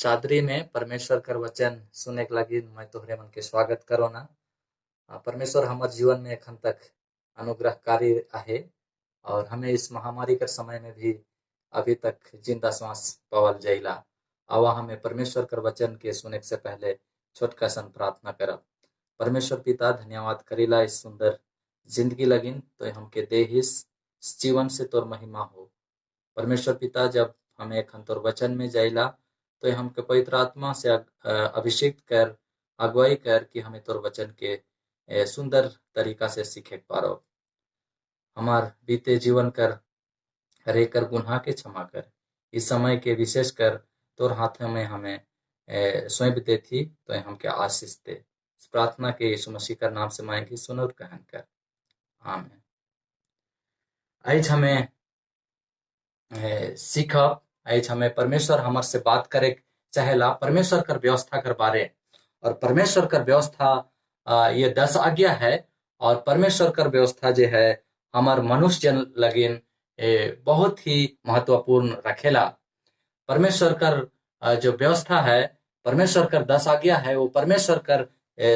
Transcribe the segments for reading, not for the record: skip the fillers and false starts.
शादरी में परमेश्वर कर वचन सुने के लगी मैं तोहरे मन के स्वागत करो ना। परमेश्वर हमार जीवन में एखन तक अनुग्रहकारी आहे और हमें इस महामारी के समय में भी अभी तक जिंदा श्वास पावल जाइला। आवा हमें परमेश्वर कर वचन के सुने से पहले छोटका सन प्रार्थना करब। परमेश्वर पिता धन्यवाद करीला इस सुंदर जिंदगी लगिन तो हमके देहिस जीवन से तोर महिमा हो। परमेश्वर पिता जब हमें एखन तोर वचन में जाइला तो हमके पवित्र आत्मा से अभिषेक कर अगुवाई कर कि हमें तोर वचन के सुंदर तरीका से सीखे पारो। हमार बीते जीवन कर हरे कर गुनाह के क्षमा कर। इस समय के विशेष कर तोर हाथ में हमें सौंप देती तो हमके आशीष दे। इस प्रार्थना के यीशु मसीह का नाम से मांगी सुन और ग्रहण कर, आमीन। आज हमें सीखब, आज हमें परमेश्वर हमार से बात करे चाहेला परमेश्वर कर व्यवस्था कर बारे। और परमेश्वर कर व्यवस्था ये 10 आज्ञा है और परमेश्वर कर व्यवस्था जो है हमार मनुष्य जन लगिन बहुत ही महत्वपूर्ण रखेला। परमेश्वर कर जो व्यवस्था है, परमेश्वर कर 10 आज्ञा है, वो परमेश्वर कर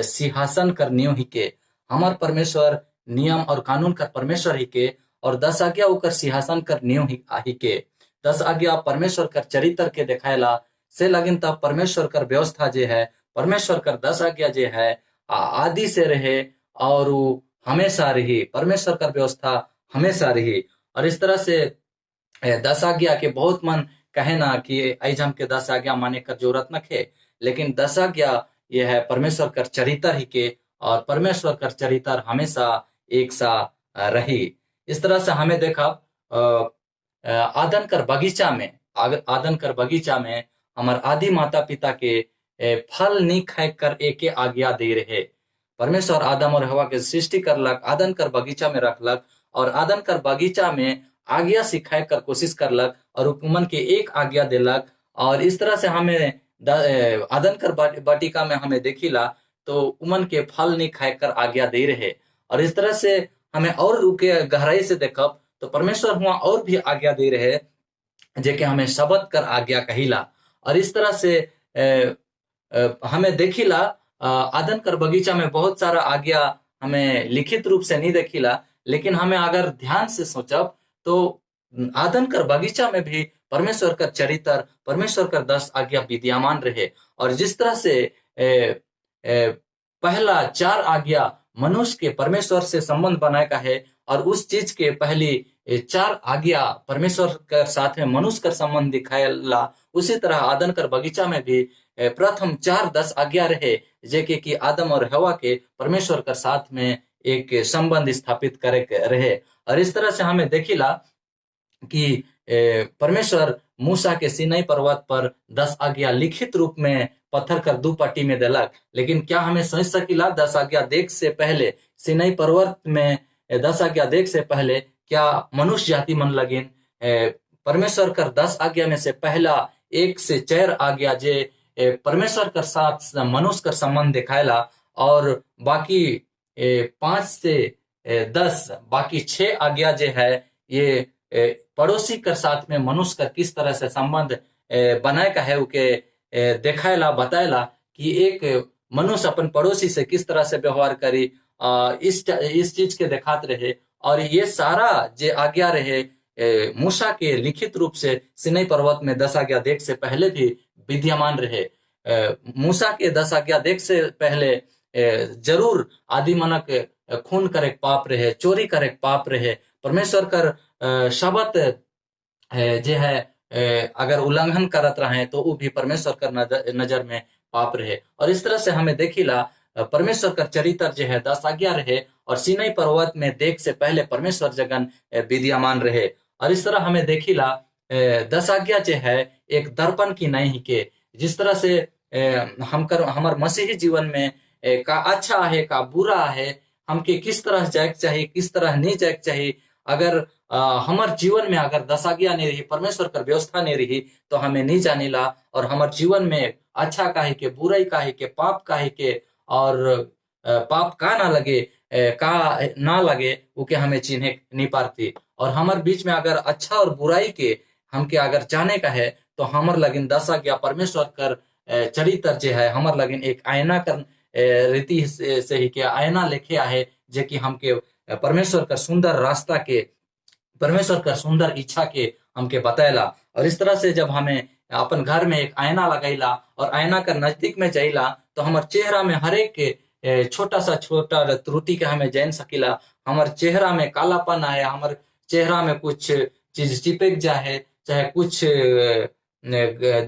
सिंहासन कर नींव ही के। हमार परमेश्वर नियम और कानून कर परमेश्वर ही के और 10 आज्ञा ओकर सिंहासन कर नींव ही के। 10 आज्ञा परमेश्वर कर चरित्र के दिखाएला से लगिन तब परमेश्वर कर व्यवस्था जे है, परमेश्वर कर 10 आज्ञा जे है आदि से रहे और वो हमेशा रही। परमेश्वर कर व्यवस्था हमेशा रही और इस तरह से 10 आज्ञा के बहुत मन कहे ना कि आज हमके 10 आज्ञा माने कर जरूरत न खे, लेकिन 10 आज्ञा ये है परमेश्वर कर चरित्र ही के और परमेश्वर कर चरित्र हमेशा एक सा रही। इस तरह से हमें देखा आदन कर बगीचा में हमार आदि माता पिता के फल नहीं खाए कर एक आज्ञा दे रहे। परमेश्वर आदम और हवा के सृष्टि करलक, आदन कर बगीचा में रखलक और आदन कर बगीचा में आज्ञा सिखाए कर कोशिश करलक और उमन के एक आज्ञा देलक। और इस तरह से हमें आदन कर बाटिका में हमें देखिला तो उमन के फल नहीं खाए कर आज्ञा दे रहे। और इस तरह से हमें और के गहराई से देखब तो परमेश्वर हुआ और भी आज्ञा दे रहे जेके हमें शब्द कर आज्ञा कहिला। और इस तरह से हमें देखिला आदन कर बगीचा में बहुत सारा आज्ञा हमें लिखित रूप से नहीं देखिला, लेकिन हमें अगर ध्यान से सोचब तो आदन कर बगीचा में भी परमेश्वर का चरित्र, परमेश्वर का 10 आज्ञा विद्यमान रहे। और जिस तरह से पहला 4 आज्ञा मनुष्य के परमेश्वर से संबंध बनाए का है और उस चीज के पहली 4 आज्ञा परमेश्वर के साथ में मनुष्य का संबंध दिखाएला, उसी तरह आदन कर बगीचा में भी प्रथम 4-10 आज्ञा रहे जेके कि आदम और हवा के परमेश्वर के साथ में एक संबंध स्थापित करे रहे। और इस तरह से हमें देखिला कि परमेश्वर मूसा के सीनाई पर्वत पर 10 आज्ञा लिखित रूप में पत्थर कर 2 पट्टी में देलक, लेकिन क्या हमें सोच सकीला 10 आज्ञा देख से पहले सीनाई पर्वत में 10 आज्ञा देख से पहले क्या मनुष्य जाति मन लगिन परमेश्वर कर 10 आज्ञा में से पहला 1 से 4 आज्ञा जे परमेश्वर कर साथ मनुष्य का संबंध दिखाएला और बाकी 5 से 10 बाकी 6 आज्ञा जे है ये पड़ोसी के साथ में मनुष्य का किस तरह से संबंध बनाए का है उके दिखाएला, बताएला कि एक मनुष्य अपन पड़ोसी से किस तरह से व्यवहार करी, इस चीज के दिखाते रहे। और ये सारा जे आज्ञा रहे मूसा के लिखित रूप से सीनाई पर्वत में 10 आज्ञा देख से पहले भी विद्यमान रहे। मूसा के 10 आज्ञा देख से पहले जरूर आदि मनक खून करे पाप रहे, चोरी करे पाप रहे, परमेश्वर कर शब्द जे है अगर उल्लंघन करत रहे तो वो भी परमेश्वर कर नजर में पाप रहे। और इस तरह से हमें देखिला परमेश्वर का चरित्र जो है 10 आज्ञा रहे और सीनाई पर्वत में देख से पहले परमेश्वर जगन विद्यमान रहे। और इस तरह हमें देखिला 10 आज्ञा जो है एक दर्पण की नहीं के, जिस तरह से हमार मसीही जीवन में का अच्छा है का बुरा है, हमके किस तरह जाए चाहिए किस तरह नहीं जाए चाहिए। अगर हमार जीवन में अगर 10 आज्ञा नहीं रही, परमेश्वर का व्यवस्था नहीं रही तो हमें नहीं जानेला और हमार जीवन में अच्छा काहे के, बुराई काहे के, पाप काहे के और पाप का ना लगे का ना लगे उके हमें चिन्हे नहीं पाती। और हमारे बीच में अगर अच्छा और बुराई के हमके अगर जाने का है तो हमर लगिन 10 आज्ञा परमेश्वर कर चरित्र जे है हमर लगिन एक आईना कर रीति से ही के आईना लेखे आहे, जे कि हमके परमेश्वर का सुंदर रास्ता के, परमेश्वर का सुंदर इच्छा के हमके बताएला। और इस तरह से जब हमें अपन घर में एक आईना लगाईला और आईना का नजदीक में जाइला, तो हमार चेहरा में हर एक छोटा सा छोटा त्रुटि के हमें जान सकीला। हमार चेहरा में कालापन है, हमार चेहरा में कुछ चीज चिपक जा है, चाहे कुछ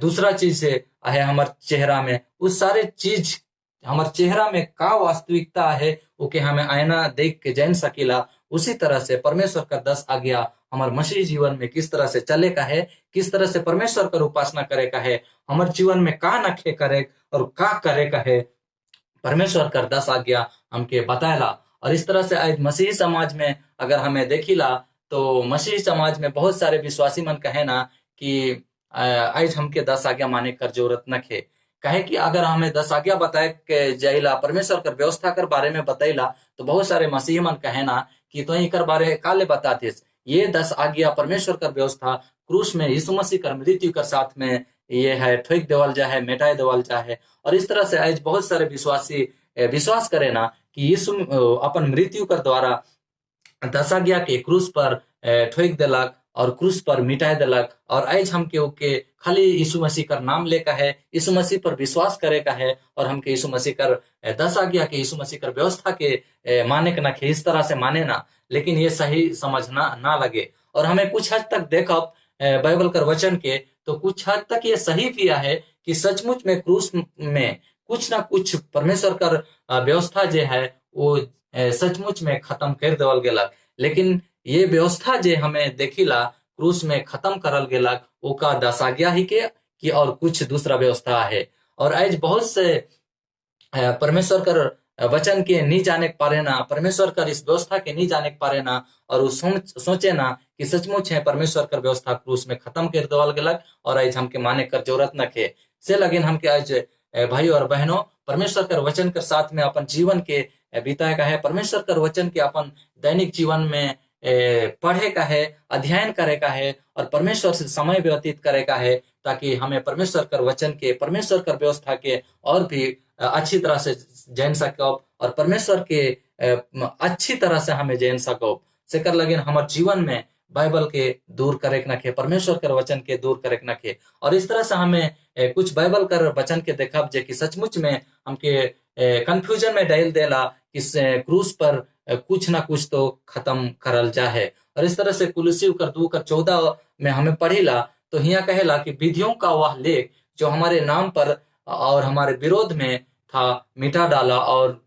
दूसरा चीज है हमार चेहरा में, उस सारे चीज हमार चेहरा में का वास्तविकता है ओके हमें आईना देख के जान सकीला। उसी तरह से परमेश्वर का 10 आज्ञा हमारे मसीह जीवन में किस तरह से चले का है, किस तरह से परमेश्वर का उपासना करे का है, हमारे जीवन में का नखे करे और का करे का है, परमेश्वर का 10 आज्ञा हमके बताएला। और इस तरह से आज मसीही समाज में अगर हमें देखिला, तो मसीही समाज में बहुत सारे विश्वासी मन कहे ना कि आज हमके 10 आज्ञा माने कर जरूरत नखे। कहे कि अगर हमें 10 आज्ञा बताए के जाइला, परमेश्वर कर व्यवस्था कर बारे में बताइला, तो बहुत सारे मसीही मन कहे ना कि तो कर बारे काले बतातीस। ये 10 आज्ञा परमेश्वर कर व्यवस्था क्रूस में यीशु मसीह कर मृत्यु कर साथ में ये है ठोक देवल जा है, मिटाई देवल जा है। और इस तरह से आज बहुत सारे विश्वासी विश्वास करे ना कि यीशु अपन मृत्यु कर द्वारा 10 आज्ञा के क्रूस पर ठोक देलक और क्रूस पर मिटाई देलक। और आज हमके ओके खाली यीशु मसीह का नाम लेकर है, यीशु मसीह पर विश्वास करे का है, और हमके यीशु मसीह कर 10 आज्ञा के यीशु मसीह कर व्यवस्था के माने के ना खे, इस तरह से माने ना। लेकिन ये सही समझना ना लगे। और हमें कुछ हद तक देखब बाइबल कर वचन के, तो कुछ हद तक ये सही भी है कि सचमुच में क्रूस में कुछ ना कुछ परमेश्वर कर व्यवस्था जे है वो सचमुच में खत्म कर देवल गेलक। लेकिन ये व्यवस्था जे हमें देखिला क्रूस में खत्म करल गेलक, ओका 10 आज्ञा ही के कि और कुछ दूसरा व्यवस्था है। और आज बहुत से परमेश्वर कर वचन के नहीं जाने के पारे ना, परमेश्वर कर इस व्यवस्था के नहीं जाने के पारे ना, और वो सोचे ना कि सचमुच है परमेश्वर कर व्यवस्था क्रूस में खत्म कर देवल गेलक और आज हमके माने कर जरूरत न खे से। लगिन हमके आज भाई और बहनों परमेश्वर कर वचन कर साथ में अपन जीवन के बिताए का है, परमेश्वर कर वचन के अपन दैनिक जीवन में पढ़े का है, अध्ययन करे का है, और परमेश्वर से समय व्यतीत करे का है, ताकि हमें परमेश्वर कर वचन के, परमेश्वर कर व्यवस्था के और भी अच्छी तरह से जान सको, और परमेश्वर के अच्छी तरह से हमें जान सको। से कर लगे हमारे जीवन में बाइबल के दूर करे न खे, परमेश्वर कर वचन के दूर करे न खे। और इस तरह से हमें कुछ बाइबल कर वचन के देखब जे कि सचमुच में हमके कंफ्यूजन में डाल देला कि क्रूस पर कुछ ना कुछ तो खत्म करल जा है। और इस तरह से कुलुसी कर 2:14 में हमें पढ़िला, तो यहाँ कहेला कि विधियों का वह लेख जो हमारे नाम पर और हमारे विरोध में था मिटा डाला और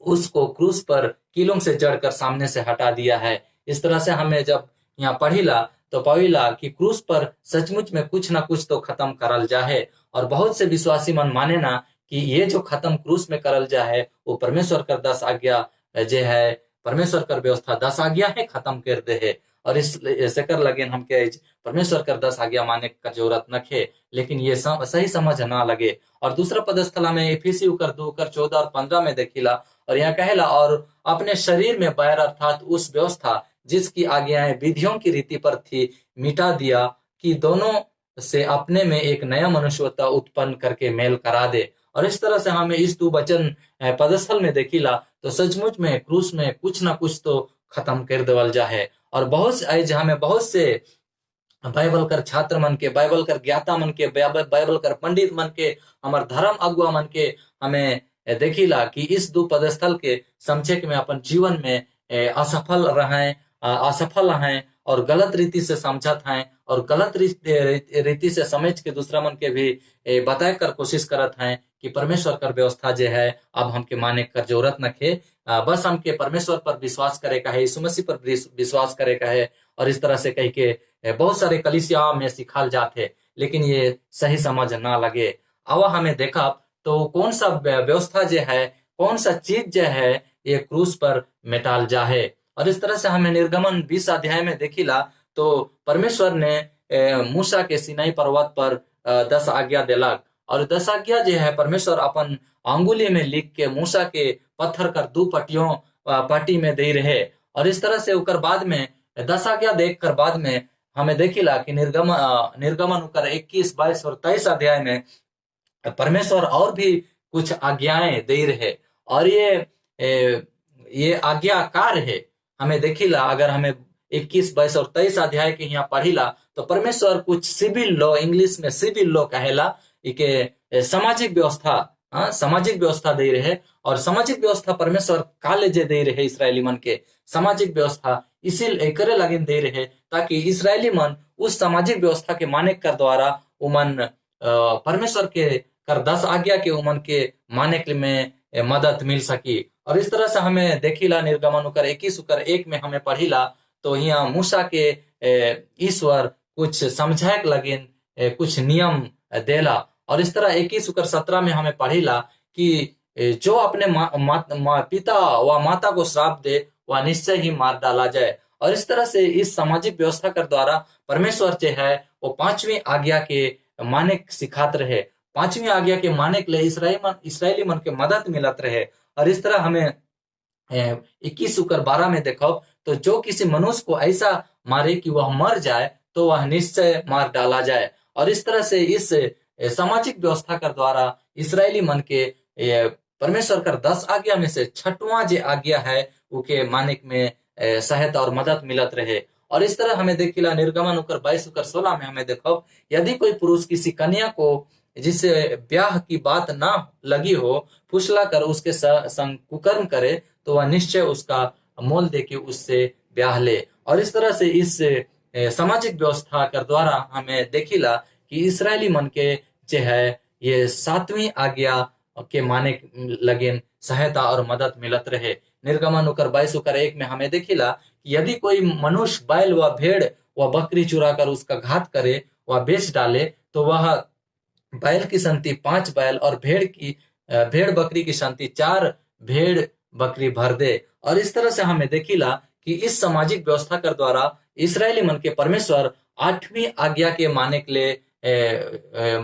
उसको क्रूस पर कीलों से जड़कर सामने से हटा दिया है। इस तरह से हमें जब यहाँ पढ़िला तो पाविला कि क्रूस पर सचमुच में कुछ ना कुछ तो खत्म करल जा है। और बहुत से विश्वासी मन माने ना कि ये जो खत्म क्रूस में करल जा है वो परमेश्वर कर 10 आज्ञा जे है, परमेश्वर कर व्यवस्था 10 आज्ञा है खत्म कर दे है। और इस से कर लगे हमके परमेश्वर कर 10 आज्ञा माने का जरूरत न खे, लेकिन ये सही समझ ना लगे। और दूसरा पदस्थला में इफिसी 2:14 और 15 में देखिला, और यहाँ कहेला और अपने शरीर में बैर अर्थात उस व्यवस्था जिसकी आज्ञाएं विधियों की रीति पर थी मिटा दिया, कि दोनों से अपने में एक नया मनुष्यता उत्पन्न करके मेल करा दे। और इस तरह से हमें इस 2 वचन पदस्थल में देखिला तो सचमुच में क्रूस में कुछ ना कुछ तो खत्म कर देवल जा है। और बहुत आज हमें बहुत से बाइबल कर छात्र मन के, बाइबल कर ज्ञाता मन के, बाइबल कर पंडित मन के, हमार धर्म अगुआ मन के हमें देखिला कि इस 2 पदस्थल के संक्षेप में अपन जीवन में असफल रहे और गलत रीति से समझत हैं और गलत रीति से समझ के दूसरा मन के भी बताए कर कोशिश करत हैं कि परमेश्वर कर व्यवस्था जो है अब हमके माने कर जरूरत न खे, बस हमके परमेश्वर पर विश्वास करे का है, यीशु मसीह पर विश्वास करे का है। और इस तरह से कह के बहुत सारे कलीसिया में सिखाल जाते, लेकिन ये सही समझ ना लगे। अब हमें देखा तो कौन सा व्यवस्था जो है, कौन सा चीज जो है ये क्रूस पर मेटाल जा है। और इस तरह से हमें निर्गमन 20 अध्याय में देखिला तो परमेश्वर ने मूसा के सिनाई पर्वत पर 10 आज्ञा दिलक, और 10 आज्ञा जो है परमेश्वर अपन अंगुली में लिख के मूसा के पत्थर कर 2 पट्टी में दे रहे। और इस तरह से उकर बाद में 10 आज्ञा देख कर बाद में हमें देखिला कि निर्गमन कर 21, 22 और 23 अध्याय में परमेश्वर और भी कुछ आज्ञाएं दे रहे। और ये आज्ञाकार है। हमें देखिला, अगर हमें 21, 22 और 23 अध्याय के यहाँ पढ़िला तो परमेश्वर कुछ सिविल लॉ, इंग्लिश में सिविल लॉ कहेला, के सामाजिक व्यवस्था, सामाजिक व्यवस्था दे रहे। और सामाजिक व्यवस्था परमेश्वर काले जे दे रहे इसराइली मन के सामाजिक व्यवस्था इसी करे लगिन दे रहे, ताकि इसराइली मन उस सामाजिक व्यवस्था के माने कर द्वारा उमन परमेश्वर के कर 10 आज्ञा के उमन के माने के में मदद मिल सकी। और इस तरह से हमें देखिला निर्गमन कर 21:1 में हमें पढ़िला तो यहाँ मूसा के ईश्वर कुछ समझाए लगिन कुछ नियम देला। और इस तरह 21:17 में हमें पढ़िला कि जो अपने पिता व माता को श्राप दे वह निश्चय ही मार डाला जाए। और इस तरह से इस सामाजिक व्यवस्था कर द्वारा परमेश्वर जो है वो 5वीं आज्ञा के माने सिखात रहे। 5वीं आज्ञा के माने के लिए इसराइली मन के मदद मिलत रहे। और इस तरह हमें 21:12 में देखो तो जो किसी मनुष्य को ऐसा मारे कि वह मर जाए तो वह निश्चय मार डाला जाए। और इस तरह से इस सामाजिक व्यवस्था कर द्वारा इसराइली मन के परमेश्वर कर 10 आज्ञा में से 6वां जो आज्ञा है उके मानिक में सहायता और मदद मिलत रहे। और इस तरह हमें देखिला निर्गमन 22:16 में हमें देखो, यदि कोई पुरुष किसी कन्या को जिससे ब्याह की बात ना लगी हो फुसला कर उसके संग कुकर्म करे तो वह निश्चय उसका मोल दे के उससे ब्याह ले। और इस तरह से इस सामाजिक व्यवस्था कर द्वारा हमें देखिला कि इसराइली मन के जो है ये 7वीं आज्ञा के माने लगिन सहायता और मदद मिलत रहे। निर्गमन 22:1 में हमें देखिला कि यदि कोई मनुष्य बैल व भेड़ व बकरी चुरा कर उसका घात करे व बेच डाले तो वह बैल की संति 5 बैल और भेड़ बकरी की संति 4 भेड़ बकरी भर दे। और इस तरह से हमें देखिला कि इस सामाजिक व्यवस्था कर द्वारा इसराइली मन के परमेश्वर 8वीं आज्ञा के माने के लिए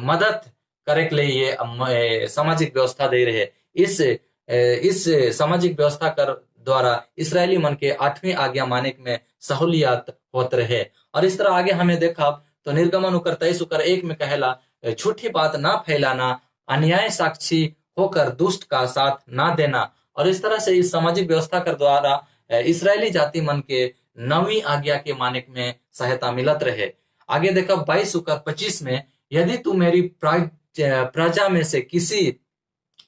मदद करे के लिए ये सामाजिक व्यवस्था दे रहे। इस सामाजिक व्यवस्था कर द्वारा इसराइली मन के 8वीं आज्ञा माने में सहूलियत होत रहे। और इस तरह आगे हमें देखा तो निर्गमन 23:1 में कहेला, झूठी बात ना फैलाना, अन्याय साक्षी होकर दुष्ट का साथ ना देना। और इस तरह से इस सामाजिक व्यवस्था कर द्वारा इसराइली जाति मन के 9वीं आज्ञा के मानिक में सहायता मिलत रहे। आगे देखा 22:25 में, यदि तू मेरी प्रजा में से किसी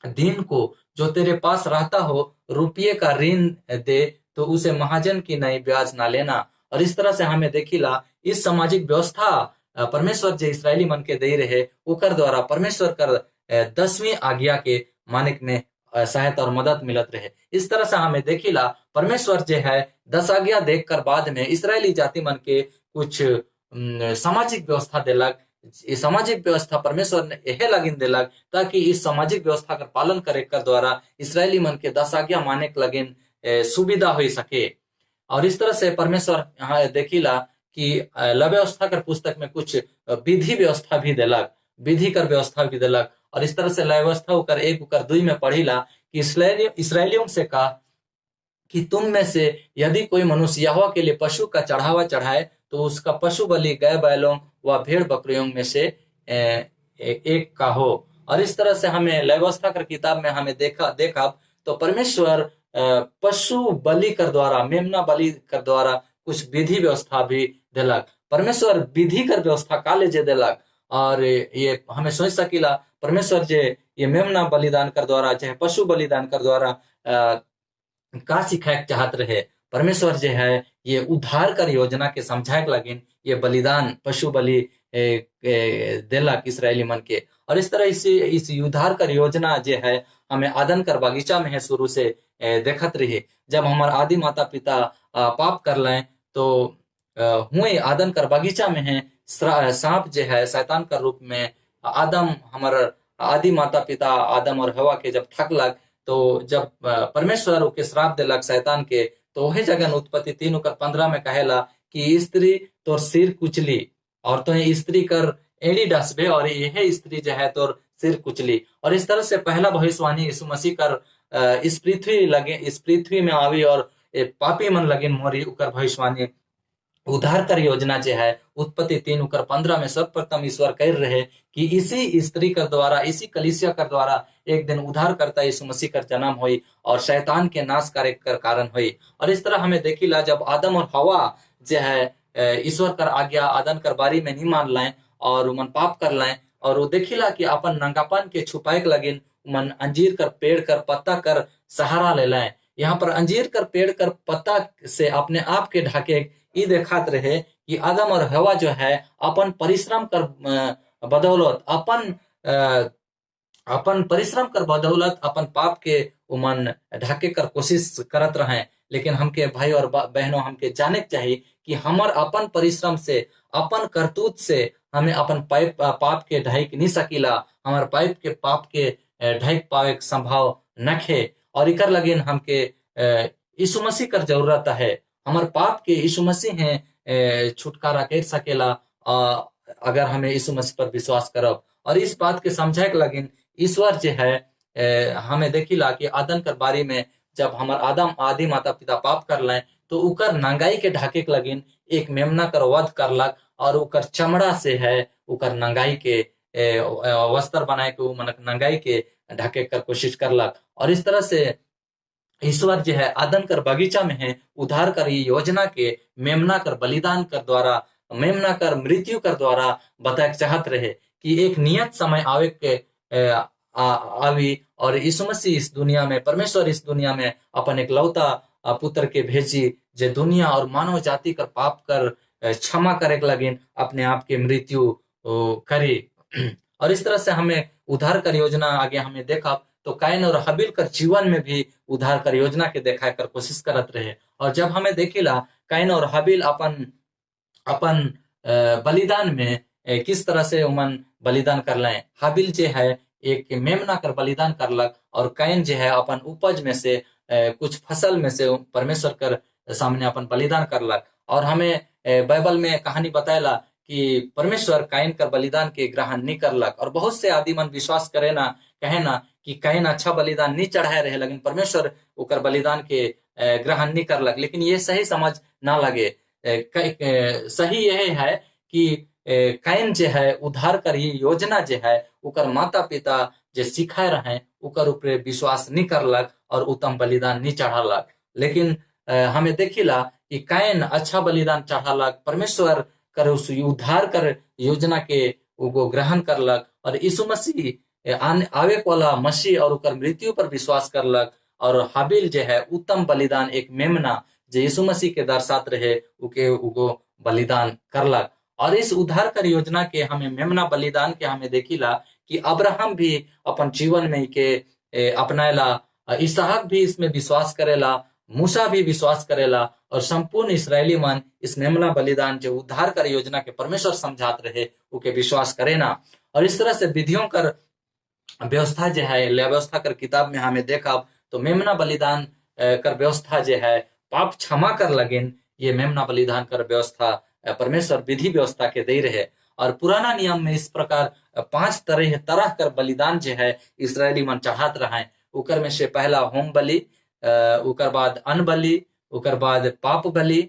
दिन को जो तेरे पास रहता हो रुपये का ऋण दे तो उसे महाजन की नई ब्याज ना लेना। और इस तरह से हमें देखिला इस सामाजिक व्यवस्था परमेश्वर जो इसराइली मन के दे रहे ओकर द्वारा परमेश्वर कर 10वीं आज्ञा के मानिक में सहायता और मदद मिलत रहे। इस तरह से हमें देखिला परमेश्वर जो है 10 आज्ञा देख कर बाद में इसराइली जाति मन के कुछ सामाजिक व्यवस्था देलक। इस सामाजिक व्यवस्था परमेश्वर ने यह लगिन देलक ताकि इस सामाजिक व्यवस्था का पालन करे कर द्वारा इसराइली मन के 10 आज्ञा माने के लगिन सुविधा हो सके। और इस तरह से परमेश्वर यहाँ देखिला कि लय व्यवस्था कर पुस्तक में कुछ विधि व्यवस्था भी देलक, विधि कर व्यवस्था भी देलक। और इस तरह से लय व्यवस्था 1:2 में पढ़िला कि इसराइलियों से कहा कि तुम में से यदि कोई मनुष्य यहोवा के लिए पशु का चढ़ावा चढ़ाए तो उसका पशु बलि गाय बैलों व भेड़ बकरियों में से एक का हो। और इस तरह से हमें लय व्यवस्था कर किताब में हमें देखा तो परमेश्वर पशु बलि कर द्वारा, मेमना बलि कर द्वारा कुछ विधि व्यवस्था भी देलक। परमेश्वर विधि कर व्यवस्था काले जे देलक। और ये हमें सोच सकीला परमेश्वर जे ये मेमना बलिदान कर द्वारा चाहे पशु बलिदान कर द्वारा का सिखाए चाहत रहे। परमेश्वर जो है ये उद्धार कर योजना के समझाए लगिन ये बलिदान पशु बलि देलक इसराइली मन के। और इस तरह इस उद्धार कर योजना जो है हमें आदन कर बगीचा में है शुरू से देखत रही। जब हमारे आदि माता पिता पाप कर लें तो हुए आदम कर बगीचा में है सांप जो है शैतान का रूप में आदम हमारे आदि माता पिता आदम और हवा के जब ठकलक तो जब परमेश्वर के श्राप दिलक शैतान के तो वही जगह उत्पत्ति 3:15 में कहेला कि स्त्री तो सिर कुचली और तो स्त्री कर एड़ी डसबे और यह स्त्री जो है तो सिर कुचली। और इस तरह से पहला भविष्यवाणी यीशु मसीह कर इस पृथ्वी में आवी और पापी मन लगिन मोरी उकर भविष्यवाणी उद्धार कर योजना जो है उत्पत्ति 3:15 में सर्वप्रथम ईश्वर कह रहे कि इसी स्त्री कर द्वारा, इसी कलीसिया कर द्वारा एक दिन उद्धार करता यीशु मसीह का जन्म हुई और शैतान के नाश कार्य कर कारण हुई। और इस तरह हमें देखिला जब आदम और हवा जो है ईश्वर कर आज्ञा आदन कर बारी में नहीं मान लाए और मन पाप कर लाए और वो देखिला कि अपन नंगापन के छुपाए के लगिन मन अंजीर कर पेड़ कर पत्ता कर सहारा ले लाए। यहाँ पर अंजीर कर पेड़ कर पत्ता से अपने आप के ढाके ई देखात रहे कि आदम और हवा जो है अपन परिश्रम कर बदौलत अपन परिश्रम कर बदौलत अपन पाप के उमन ढके कर कोशिश करत रहे। लेकिन हमके भाई और बहनों हमके जाने के चाहिए कि हमर अपन परिश्रम से अपन करतूत से हमें अपन पाप के ढक नहीं सकीला, हमार पाप के ढक पावे के संभव नखे। और इकर लगिन हमके यीशु मसीह कर जरूरत है। हमार पाप के यीशु मसीह है छुटकारा कर सकेला अगर हमें यीशु मसीह पर विश्वास करब। और इस बात के समझे के लगिन ईश्वर जो है हमें देखिला कि आदम कर बारी में जब हमार आदि माता पिता पाप कर लें तो उकर नंगाई के ढाके के लगिन एक मेमना कर वध करलक और उकर चमड़ा से है उकर नंगाई के वस्त्र बनाए के मनक नंगाई के ढके कर कोशिश करलक। और इस तरह से ईश्वर जो है आदन कर बगीचा में है उद्धार कर योजना के मेमना कर बलिदान कर द्वारा, मेमना कर मृत्यु कर द्वारा बताए चाहत रहे कि एक नियत समय आवे के आवी और यीशु मसीह इस दुनिया में, परमेश्वर इस दुनिया में अपन एक लौता पुत्र के भेजी जे दुनिया और मानव जाति कर पाप कर क्षमा करे के लगिन अपने आप के मृत्यु करी। और इस तरह से हमें उद्धार कर योजना आगे हमें देखा तो कैन और हबील कर जीवन में भी उद्धार कर योजना के देखा कर कोशिश करत रहे। और जब हमें देखिला कैन और हबील अपन बलिदान में किस तरह से उमन बलिदान कर लें। हबील जो है एक मेमना कर बलिदान करलक और कैन जो है अपन उपज में से कुछ फसल में से परमेश्वर कर सामने अपन बलिदान करलक। और हमें बाइबल में कहानी बताएला कि परमेश्वर कैन कर बलिदान के ग्रहण नहीं करलक। और बहुत से आदमी मन विश्वास करे ना, कहे ना कि कैन अच्छा बलिदान नहीं चढ़ाए रहे लेकिन परमेश्वर उकर बलिदान के ग्रहण नहीं करलक। लेकिन ये सही समझ ना लगे। सही यह है कि कैन जो है उद्धार कर योजना जो है उकर माता पिता जो सिखाए रहे उकर ऊपर विश्वास नहीं करलक और उत्तम बलिदान नहीं चढ़ालक। लेकिन हमें देखिला कि कैन अच्छा बलिदान चढ़ालक, परमेश्वर कर उस उद्धार कर योजना के उगो ग्रहण करलक और यीशु मसीह आवे वाला मसीह और उकर मृत्यु पर विश्वास करलक। और हाबिल जो है उत्तम बलिदान एक मेमना जो यीशु मसीह के दर्शात रहे उके उगो बलिदान करलक। और इस उद्धार कर योजना के हमें मेमना बलिदान के हमें देखिला कि अब्राहम भी अपन जीवन में के अपनाएला, इसहाक भी इसमें विश्वास करेला, मूसा भी विश्वास करेला और संपूर्ण इस्राएली मन इस मेमना बलिदान जो उद्धार कर योजना के परमेश्वर समझात रहे उके विश्वास करे ना। और इस तरह से विधियों कर व्यवस्था जो है व्यवस्था कर किताब में हमें देखा तो मेमना बलिदान कर व्यवस्था जो है पाप क्षमा कर लगिन ये मेमना बलिदान कर व्यवस्था परमेश्वर विधि व्यवस्था के दे रहे। और पुराना नियम में इस प्रकार 5 तरह कर बलिदान जो है इसराइली मन चढ़ात रहे। उकर में से पहला होम बलि, उकर बाद अन्न बलि, उकर बाद पाप बलि,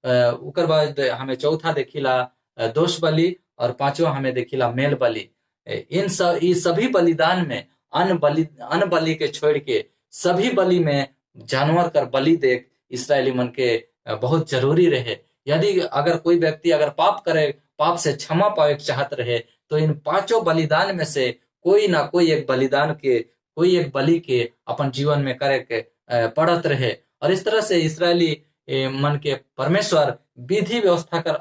उकर बाद हमें चौथा देखिला दोष बलि और पांचवा हमें देखिला मेल बलि। इन सभी बलिदान में अन्न बलि के छोड़ के सभी बलि में जानवर कर बलि देख इसराइली मन के बहुत जरूरी रहे। यदि अगर कोई व्यक्ति अगर पाप करे, पाप से क्षमा पावे चाहत रहे तो इन 5 बलिदान में से कोई ना कोई एक बलिदान के, कोई एक बलि के अपन जीवन में करे के पड़त रहे। और इस तरह से इसराइली मन के परमेश्वर विधि व्यवस्था कर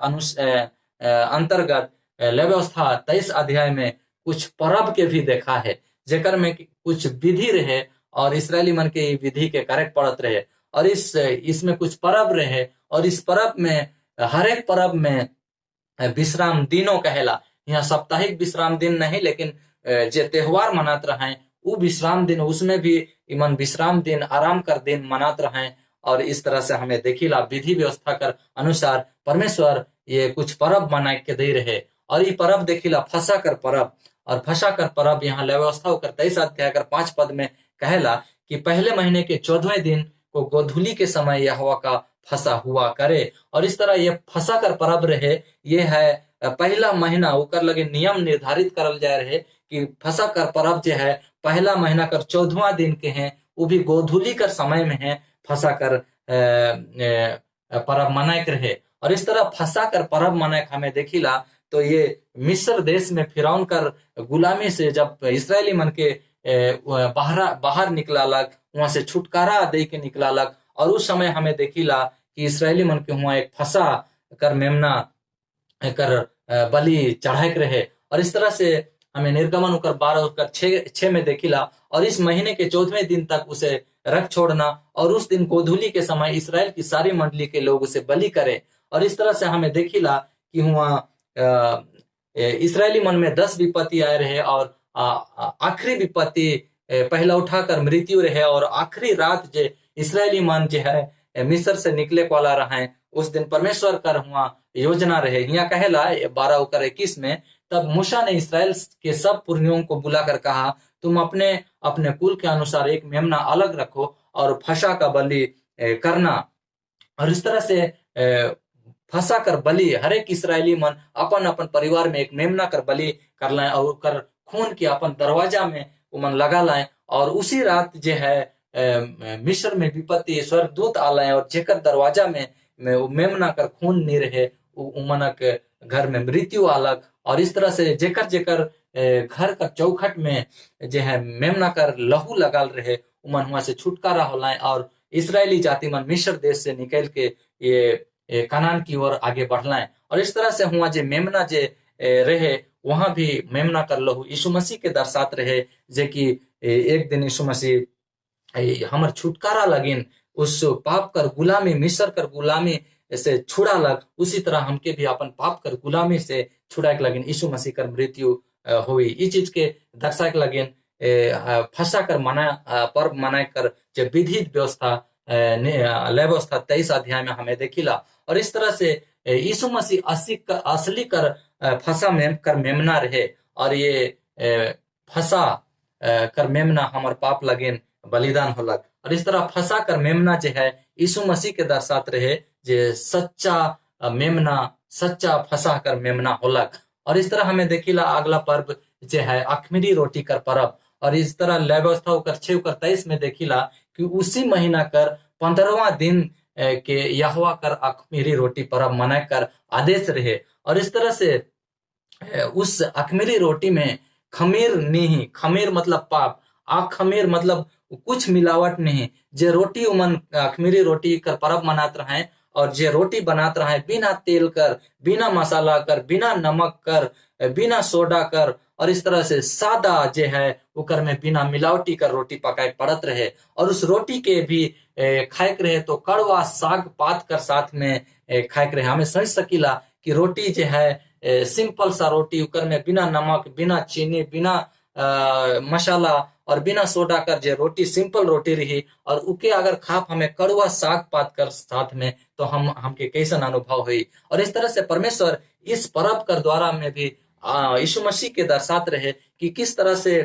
अंतर्गत व्यवस्था 23 अध्याय में कुछ परब के भी देखा है जेकर में कुछ विधि रहे और इसराइली मन के विधि के करे पड़त रहे। और इसमें कुछ परब रहे और इस परब में हर एक परब में विश्राम दिनों कहेला। यहाँ साप्ताहिक विश्राम दिन नहीं लेकिन जे त्योहार मनात रहे वो विश्राम दिन, उसमें भी इमन विश्राम दिन आराम कर दिन मनात रहे। और इस तरह से हमें देखिला विधि व्यवस्था कर अनुसार परमेश्वर ये कुछ परब मना के दे रहे। और ये परब देखिला फसा कर परब, और फसा कर परब यहाँ व्यवस्था होकर 23 अध्याय कर 5 पद में कहेला कि पहले महीने के 14वें दिन को गोधूली के समय यहोवा का फसा हुआ करे। और इस तरह ये फसा कर पर्व रहे, ये है पहला महीना ओकर लगे नियम निर्धारित करल जाए रहे कि फसा कर पर्व जो है पहला महीना कर 14वां दिन के हैं, वो भी गोधूली कर समय में है फसा कर पर्व मनाए रहे। और इस तरह फसा कर पर्व मनाए हमें देखिला तो ये मिस्र देश में फिरौन कर गुलामी से जब इसराइली मन के बाहर निकला लग, वहां से छुटकारा दे के निकला लग। और उस समय हमें देखिला कि इसराइली मन के हुआ एक फसा कर मेमना कर बलि चढ़ाए रहे। और इस तरह से हमें निर्गमन होकर 12:6 में देखिला। और इस महीने के 14वें दिन तक उसे रख छोड़ना, और उस दिन गोधूली के समय इसराइल की सारी मंडली के लोग उसे बलि करें। और इस तरह से हमें देखिला कि हुआ इसराइली मन में 10 विपत्ति आए रहे, और आखिरी विपत्ति पहला उठाकर मृत्यु रहे। और आखिरी रात जो इसराइली मन जो है मिस्र से निकले वाला रहे, उस दिन परमेश्वर कर हुआ योजना रहे। यहाँ कहेला 12:21 में, तब मूसा ने इसराइल के सब पुरनियों को बुलाकर कहा, तुम अपने अपने कुल के अनुसार एक मेमना अलग रखो और फसा का बलि करना। और इस तरह से फसा कर बलि हर एक इसराइली मन अपन अपन परिवार में एक मेमना कर बलि कर लाए, और कर खून के अपन दरवाजा में उमन लगा लाए। और उसी रात जो है मिस्र में विपत्ति स्वर्गदूत आलाए, और जेकर दरवाजा में मेमना कर खून नहीं रहे, उमनक घर में मृत्यु आलक। और इस तरह से जेकर जेकर घर का चौखट में जो है मेमना कर लहू लगाल रहे, उमन वहां से छुटकारा होलाए। और इसराइली जाति मन मिस्र देश से निकल के ये कनान की ओर आगे बढ़लाए। और इस तरह से हुआ जो मेमना जे रहे, वहां भी मेमना कर लहू यीशु मसीह के दर्शात रहे, जे कि एक दिन यीशु मसीह हमर छुटकारा लगिन उस पाप कर गुलामी, मिस्र कर गुलामी से छुड़ा लग। उसी तरह हमके भी अपन पाप कर गुलामी से छुड़ाए लगिन यीशु मसीह कर मृत्यु हुई। इस चीज के दर्शाए लगिन फसा कर मना पर्व मनाए कर जो विधि व्यवस्था व्यवस्था 23 अध्याय में हमें देखिला। और इस तरह से यीशु मसीह असली कर फसा में कर मेमना रहे, और ये फसा कर मेमना हमर पाप लगिन बलिदान होलक। और इस तरह फसा कर मेमना जो है यीशु मसीह के दर्शात रहे, जे सच्चा मेमना, सच्चा फसा कर मेमना होलक। और इस तरह हमें देखिला अगला पर्व जो है अखमीरी रोटी कर पर्व। और इस तरह व्यवस्था होकर 6:23 में देखिला कि उसी महीना कर 15वां दिन के यहोवा कर अखमीरी रोटी पर्व मना कर आदेश रहे। और इस तरह से उस अखमीरी रोटी में खमीर नहीं, खमीर मतलब पाप, खमीर मतलब कुछ मिलावट नहीं। जे रोटी उमन अखमीरी रोटी कर पर्व मनात रहे, और जे रोटी बनात रहे बिना तेल कर, बिना मसाला कर, बिना नमक कर, बिना सोडा कर, और इस तरह से सादा जे है उकर में बिना मिलावटी कर रोटी पकाए पड़त रहे। और उस रोटी के भी खाए रहे तो कड़वा साग पात कर साथ में खाए रहे। हमें समझ सकीला कि रोटी जो है सिंपल सा रोटी, उकर में बिना नमक, बिना चीनी, बिना मसाला और बिना सोडा कर जे रोटी सिंपल रोटी रही, और उके अगर खाप हमें कड़वा साग पात कर साथ में, तो हमके कैसन अनुभव हुई। और इस तरह से परमेश्वर इस पर्व कर द्वारा में भी यीशु मसीह के दर्शात रहे कि किस तरह से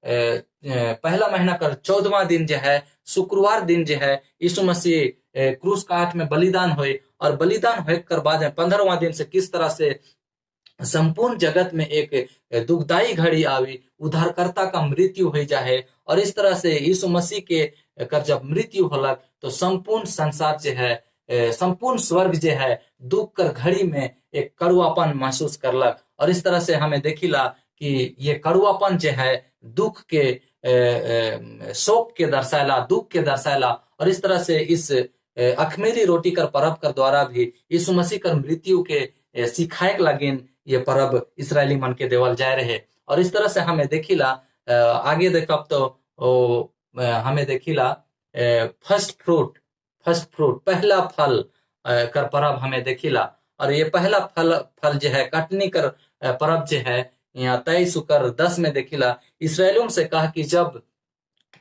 पहला महीना कर 14वां दिन जो है शुक्रवार दिन जो है यीशु मसीह क्रूस काठ में बलिदान हुए। और बलिदान होए कर बाद में 15वां दिन से किस तरह से संपूर्ण जगत में एक दुखदाई घड़ी आई, उद्धारकर्ता का मृत्यु हो जाए। और इस तरह से यीशु मसीह के कर जब मृत्यु होलक, तो संपूर्ण संसार जो है, संपूर्ण स्वर्ग जो है दुख कर घड़ी में एक कड़वापन महसूस करलक। और इस तरह से हमें देखिला कि ये कड़वापन जो है दुख के शोक के दर्शाला, दुख के दर्शाला। और इस तरह से इस अखमीरी रोटी कर पर्व कर द्वारा भी यीशु मसीह कर मृत्यु के सिखाए लगिन ये पर्व इसराइली मन के देवल जाए रहे। और इस तरह से हमें देखिला आगे देखब तो हमें देखिला फर्स्ट फ्रूट पहला फल कर पर्व हमें देखिला। और ये पहला फल जो है कटनी कर पर्व जो है यहाँ 23:10 में देखिला, इसराइलियों से कहा कि जब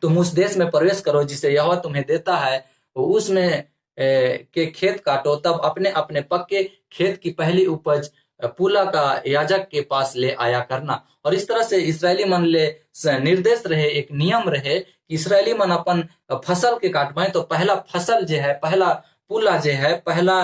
तुम उस देश में प्रवेश करो जिसे यहोवा तुम्हें देता है, उसमें के खेत काटो, तब अपने अपने पक्के खेत की पहली उपज पुला का याजक के पास ले आया करना। और इस तरह से इसराइली मन ले निर्देश रहे, एक नियम रहे कि इसराइली मन अपन फसल के काटवाए तो पहला फसल जो है, पहला पुला जो है, पहला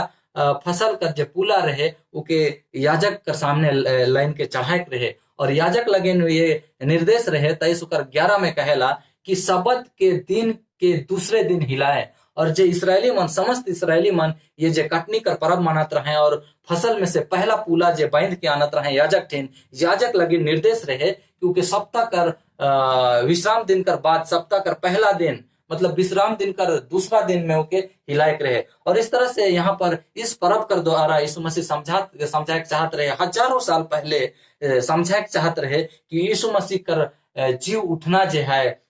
फसल का जो पुला रहे उके याजक के सामने लाइन के चढ़ाए के रहे। और याजक लगे ये निर्देश रहे 23:11 में कहेला कि सबत के दिन के दूसरे दिन हिलाए। और जो इसराइली मन, समस्त इसराइली मन ये जो कटनी कर परब मनात रहे और फसल में से पहला पुला जो बांध के आनत रहे याजक ठेन, याजक लगे निर्देश रहे क्योंकि सप्ताह कर विश्राम दिन कर बाद सप्ताह कर पहला दिन मतलब विश्राम दिन कर दूसरा दिन में ओके हिलायक रहे। और इस तरह से यहाँ पर इस परब कर द्वारा यीशु मसीह समझाए चाहत रहे, हजारों साल पहले समझाए चाहत रहे कि यीशु मसीह कर जीव उठना जो है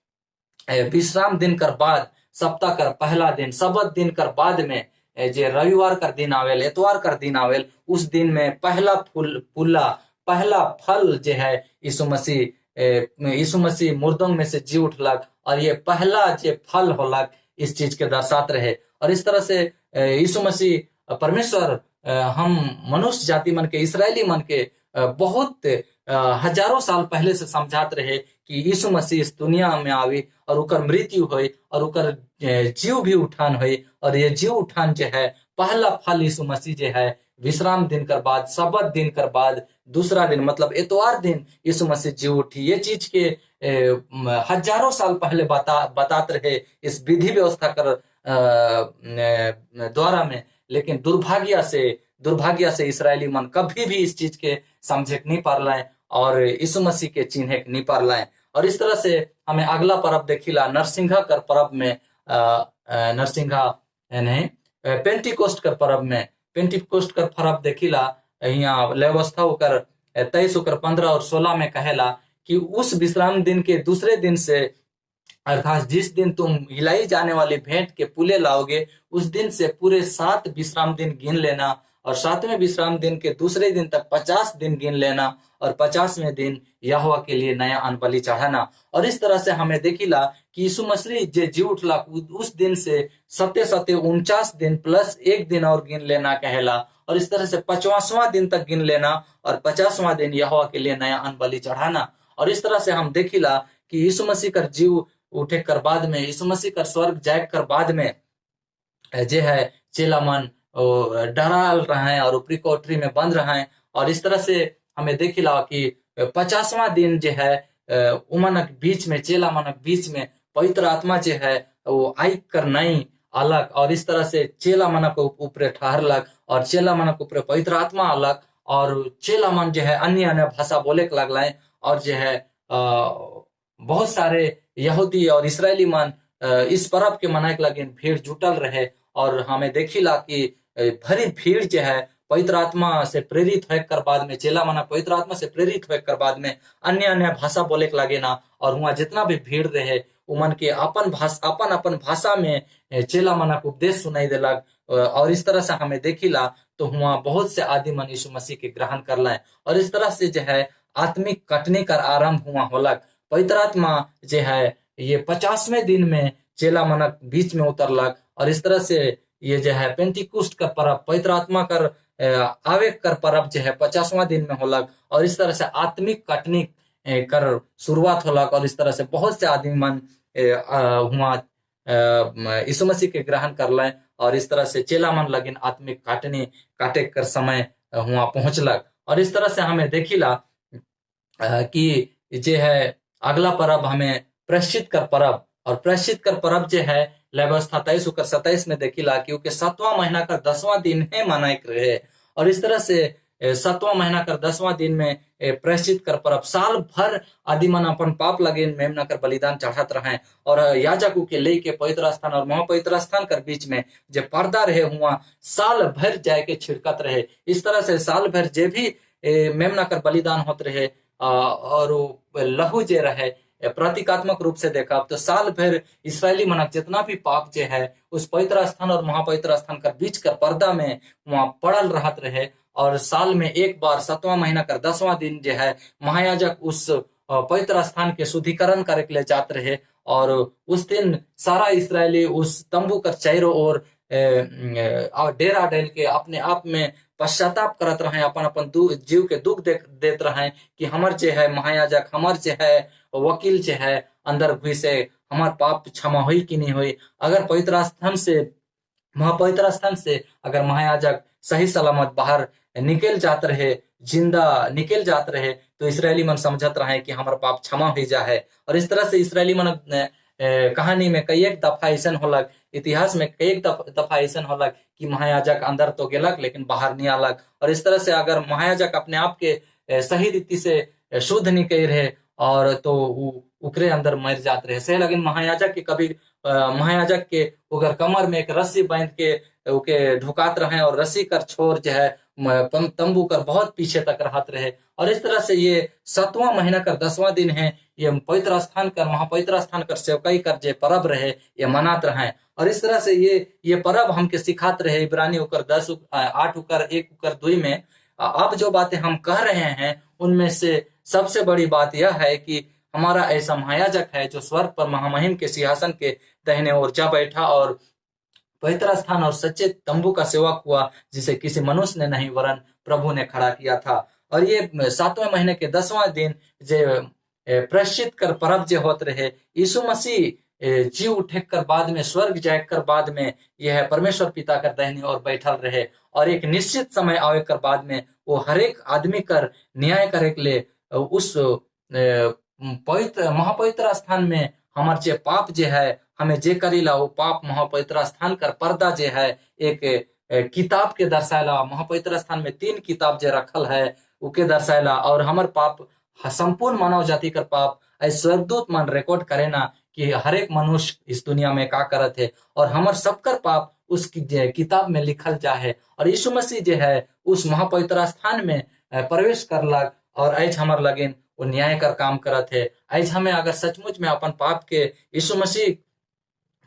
विश्राम दिन कर बाद सप्ताह कर पहला दिन सबत दिन कर बाद में जे रविवार कर दिन आवेल, एतवार कर दिन आवेल, उस दिन में पहला पुल्ला पहला फल जो है यीशु मसीह मुर्दों में से जी उठलक और ये पहला जो फल होलक इस चीज के दर्शात रहे। और इस तरह से यीशु मसीह परमेश्वर हम मनुष्य जाति मन के, इसराइली मन के बहुत हजारों साल पहले से समझात रहे कि यीशु मसीह इस दुनिया में आवी और उकर मृत्यु होई और उकर जीव भी उठान होई। और ये जीव उठान जो है पहला फल यीशु मसीह जो है विश्राम दिन कर बाद सबत दिन कर बाद दूसरा दिन मतलब एतवार दिन यीशु मसीह जी उठी। ये चीज के हजारों साल पहले बताते रहे इस विधि व्यवस्था कर द्वारा में। लेकिन दुर्भाग्य से इसराइली मन कभी भी इस चीज के समझे नहीं पार लाए और यीशु मसीह के चिन्ह नहीं पार लाए। और इस तरह से हमें अगला पर्व देखिला नरसिंहा कर पर्व में नरसिंहा नहीं पेंटिकोस्ट कर पर्व में पेंटिकोस्ट कर पर्व देखिला यहाँ व्यवस्था होकर 23:15 और 16 में कहेला कि उस विश्राम दिन के दूसरे दिन से अर्थात जिस दिन तुम हिलाई जाने वाली भेंट के पुले लाओगे उस दिन से पूरे 7 विश्राम दिन गिन लेना और 7वें विश्राम दिन के दूसरे दिन तक 50 दिन गिन लेना और 50वें दिन यहोवा के लिए नया अन्न बलि चढ़ाना। और इस तरह से हमें देखिला कि यीशु मसीह जे जी उठला उस दिन से 49 दिन प्लस 1 दिन और गिन लेना कहेला। और इस तरह से 50वां दिन तक गिन लेना और 50वां दिन यहोवा के लिए नया अन्न बलि चढ़ाना। और इस तरह से हम देखिला कि यीशु मसीह कर जीव उठे कर बाद में, यीशु मसीह कर स्वर्ग जाए कर बाद में जे है चेला मन डराल रहे और ऊपरी कोठरी में बंद रहे। और इस तरह से हमें देखिला कि 50वां दिन जो है उमनक बीच में चेला मनक बीच में पवित्र आत्मा जो है वो आई कर नहीं अलग। और इस तरह से चेला मनक ऊपर ठहरलक और चेला मनक ऊपर पवित्र आत्मा अलग और चेला मन जो है अन्य अन्य भाषा बोले के लगलाए। और जो है बहुत सारे यहूदी और इसराइली मन इस पर्व के मनाए के लगे भीड़ जुटल रहे। और हमें देखिला कि भरी भीड़ जो है पवित्र आत्मा से प्रेरित होए कर बाद में चेला मना पवित्र आत्मा से प्रेरित होए कर बाद में अन्य अन्य भाषा बोले के लगे ना। और वहाँ जितना भी भीड़ रहे उमन के अपन भाषा में चेला मना को उपदेश सुनाई देलक। और इस तरह से हमें देखिला तो वहाँ बहुत से आदि मन यीशु मसीह के ग्रहण कर लाए। और इस तरह से जो है आत्मिक कटने का आरंभ हुआ होलक। पवित्र आत्मा जो है ये 50वें दिन में चेला मनक बीच में उतरलक। और इस तरह से ये जो है पेंटिकुस्ट का पर्व पवित्र आत्मा कर आवे कर पर्व जो है 50वां दिन में होलक। और इस तरह से आत्मिक कटनी कर शुरुआत होलक। और इस तरह से बहुत से आदमी मन हुआ यीशु मसीह के ग्रहण कर लाए। और इस तरह से चेला मन लगिन आत्मिक काटे कर समय हुआ पहुंचलक। और इस तरह से हमें देखिला कि जे है अगला पर्व हमें प्रायश्चित कर पर्व। और प्रायश्चित कर पर्व जो है व्यवस्था 23:27 में देखिला क्योंकि 7वां महीना का 10वां दिन है मनाए रहे। और इस तरह से 7वां महीना का 10वां दिन में प्रायश्चित कर पर्व साल भर आदि मन अपन पाप लगे मेमना कर बलिदान चढ़ात रहे। और याजक के ले के पवित्र स्थान और महापवित्र स्थान कर बीच में जो पर्दा रहे हुआ साल भर जाए के छिड़कत रहे। इस तरह से साल भर जे भी मेमना कर बलिदान होते रहे और लहू जे रहे प्रतीकात्मक रूप से देखा तो साल भर इसराइली मनक जितना भी पाप जो है उस पवित्र स्थान और महापवित्र स्थान का बीच कर पर्दा में वहां पड़ल रहत रहे। और साल में एक बार 7वां महीना का 10वां दिन जो है महायाजक उस पवित्र स्थान के शुद्धिकरण करे के लिए जाते रहे। और उस दिन सारा इसराइली उस तंबू कर चारों ओर डेरा डाल के अपने आप में पश्चाताप करत रहे, अपन अपन जीव के दुख देते रहे कि हमर जे है महायाजक हमर जे है वकील जे है अंदर घुसे हमार पाप क्षमा हुई कि नहीं हुई। अगर पवित्र स्थान से महापवित्र स्थान से अगर महायाजक सही सलामत बाहर निकल जात रहे, जिंदा निकल जात रहे, तो इसराइली मन समझत रहे कि हमारा पाप क्षमा हो जा है। और इस तरह से इसराइली मन कहानी में कई एक दफा ऐसा होलक, इतिहास में कई एक दफा ऐसा होलक कि महायाजक अंदर तो गेलक लेकिन बाहर नहीं आलक। और इस तरह से अगर महायाजक अपने आप के सही रीति से शुद्ध नहीं कर रहे और तो उकरे अंदर मर जाते रहे से। लेकिन महायाजक के कभी महायाजक के ओकर कमर में एक रस्सी बांध के ओके ढुकात रहे और रस्सी कर छोर जो है तंबू कर बहुत पीछे तक रहत रहे। और इस तरह से ये 7वां महीना का 10वां दिन है, ये पवित्र स्थान कर महापवित्र स्थान कर सेवकाई कर जे परब रहे ये मनात रहे। और इस तरह से ये परब हमके सिखात रहे। इब्रानी होकर 10 8 होकर 1 होकर 2 में अब जो बातें हम कह रहे हैं उनमें से सबसे बड़ी बात यह है कि हमारा ऐसा महायाजक है जो स्वर्ग पर महामहिम के सिंहासन के दाहिने ओर जा बैठा और पवित्र स्थान और सच्चे तंबू का सेवक हुआ, जिसे किसी मनुष्य ने नहीं वरन प्रभु ने खड़ा किया था। और ये 7वें महीने के 10वां दिन जे प्रायश्चित कर परब जे होत रहे, यीशु मसीह जी उठे कर बाद में स्वर्ग जाए कर बाद में यह परमेश्वर पिता कर दाहिनी ओर बैठल रहे। और एक निश्चित समय आवे कर बाद में वो हरेक आदमी कर न्याय करे के लिए उस पवित्र महापवित्र स्थान में हमार जे पाप जे है हमें जे करीला वो पाप महापवित्र स्थान कर पर्दा जे है एक किताब के दर्शायला। महापवित्र स्थान में 3 किताब जे रखल है उके दर्शायला। और हमार पाप संपूर्ण मानव जाति कर पाप स्वर्गदूत मन रिकॉर्ड करे ना कि हर एक मनुष्य इस दुनिया में का करत है और हमार सबकर पाप उस किताब में लिखल जा है। और यीशु मसीह जे है उस महापवित्र स्थान में प्रवेश करलक और आज हमार लगिन वो न्याय कर काम करत है। आज हमें अगर सचमुच में अपन पाप के यीशु मसीह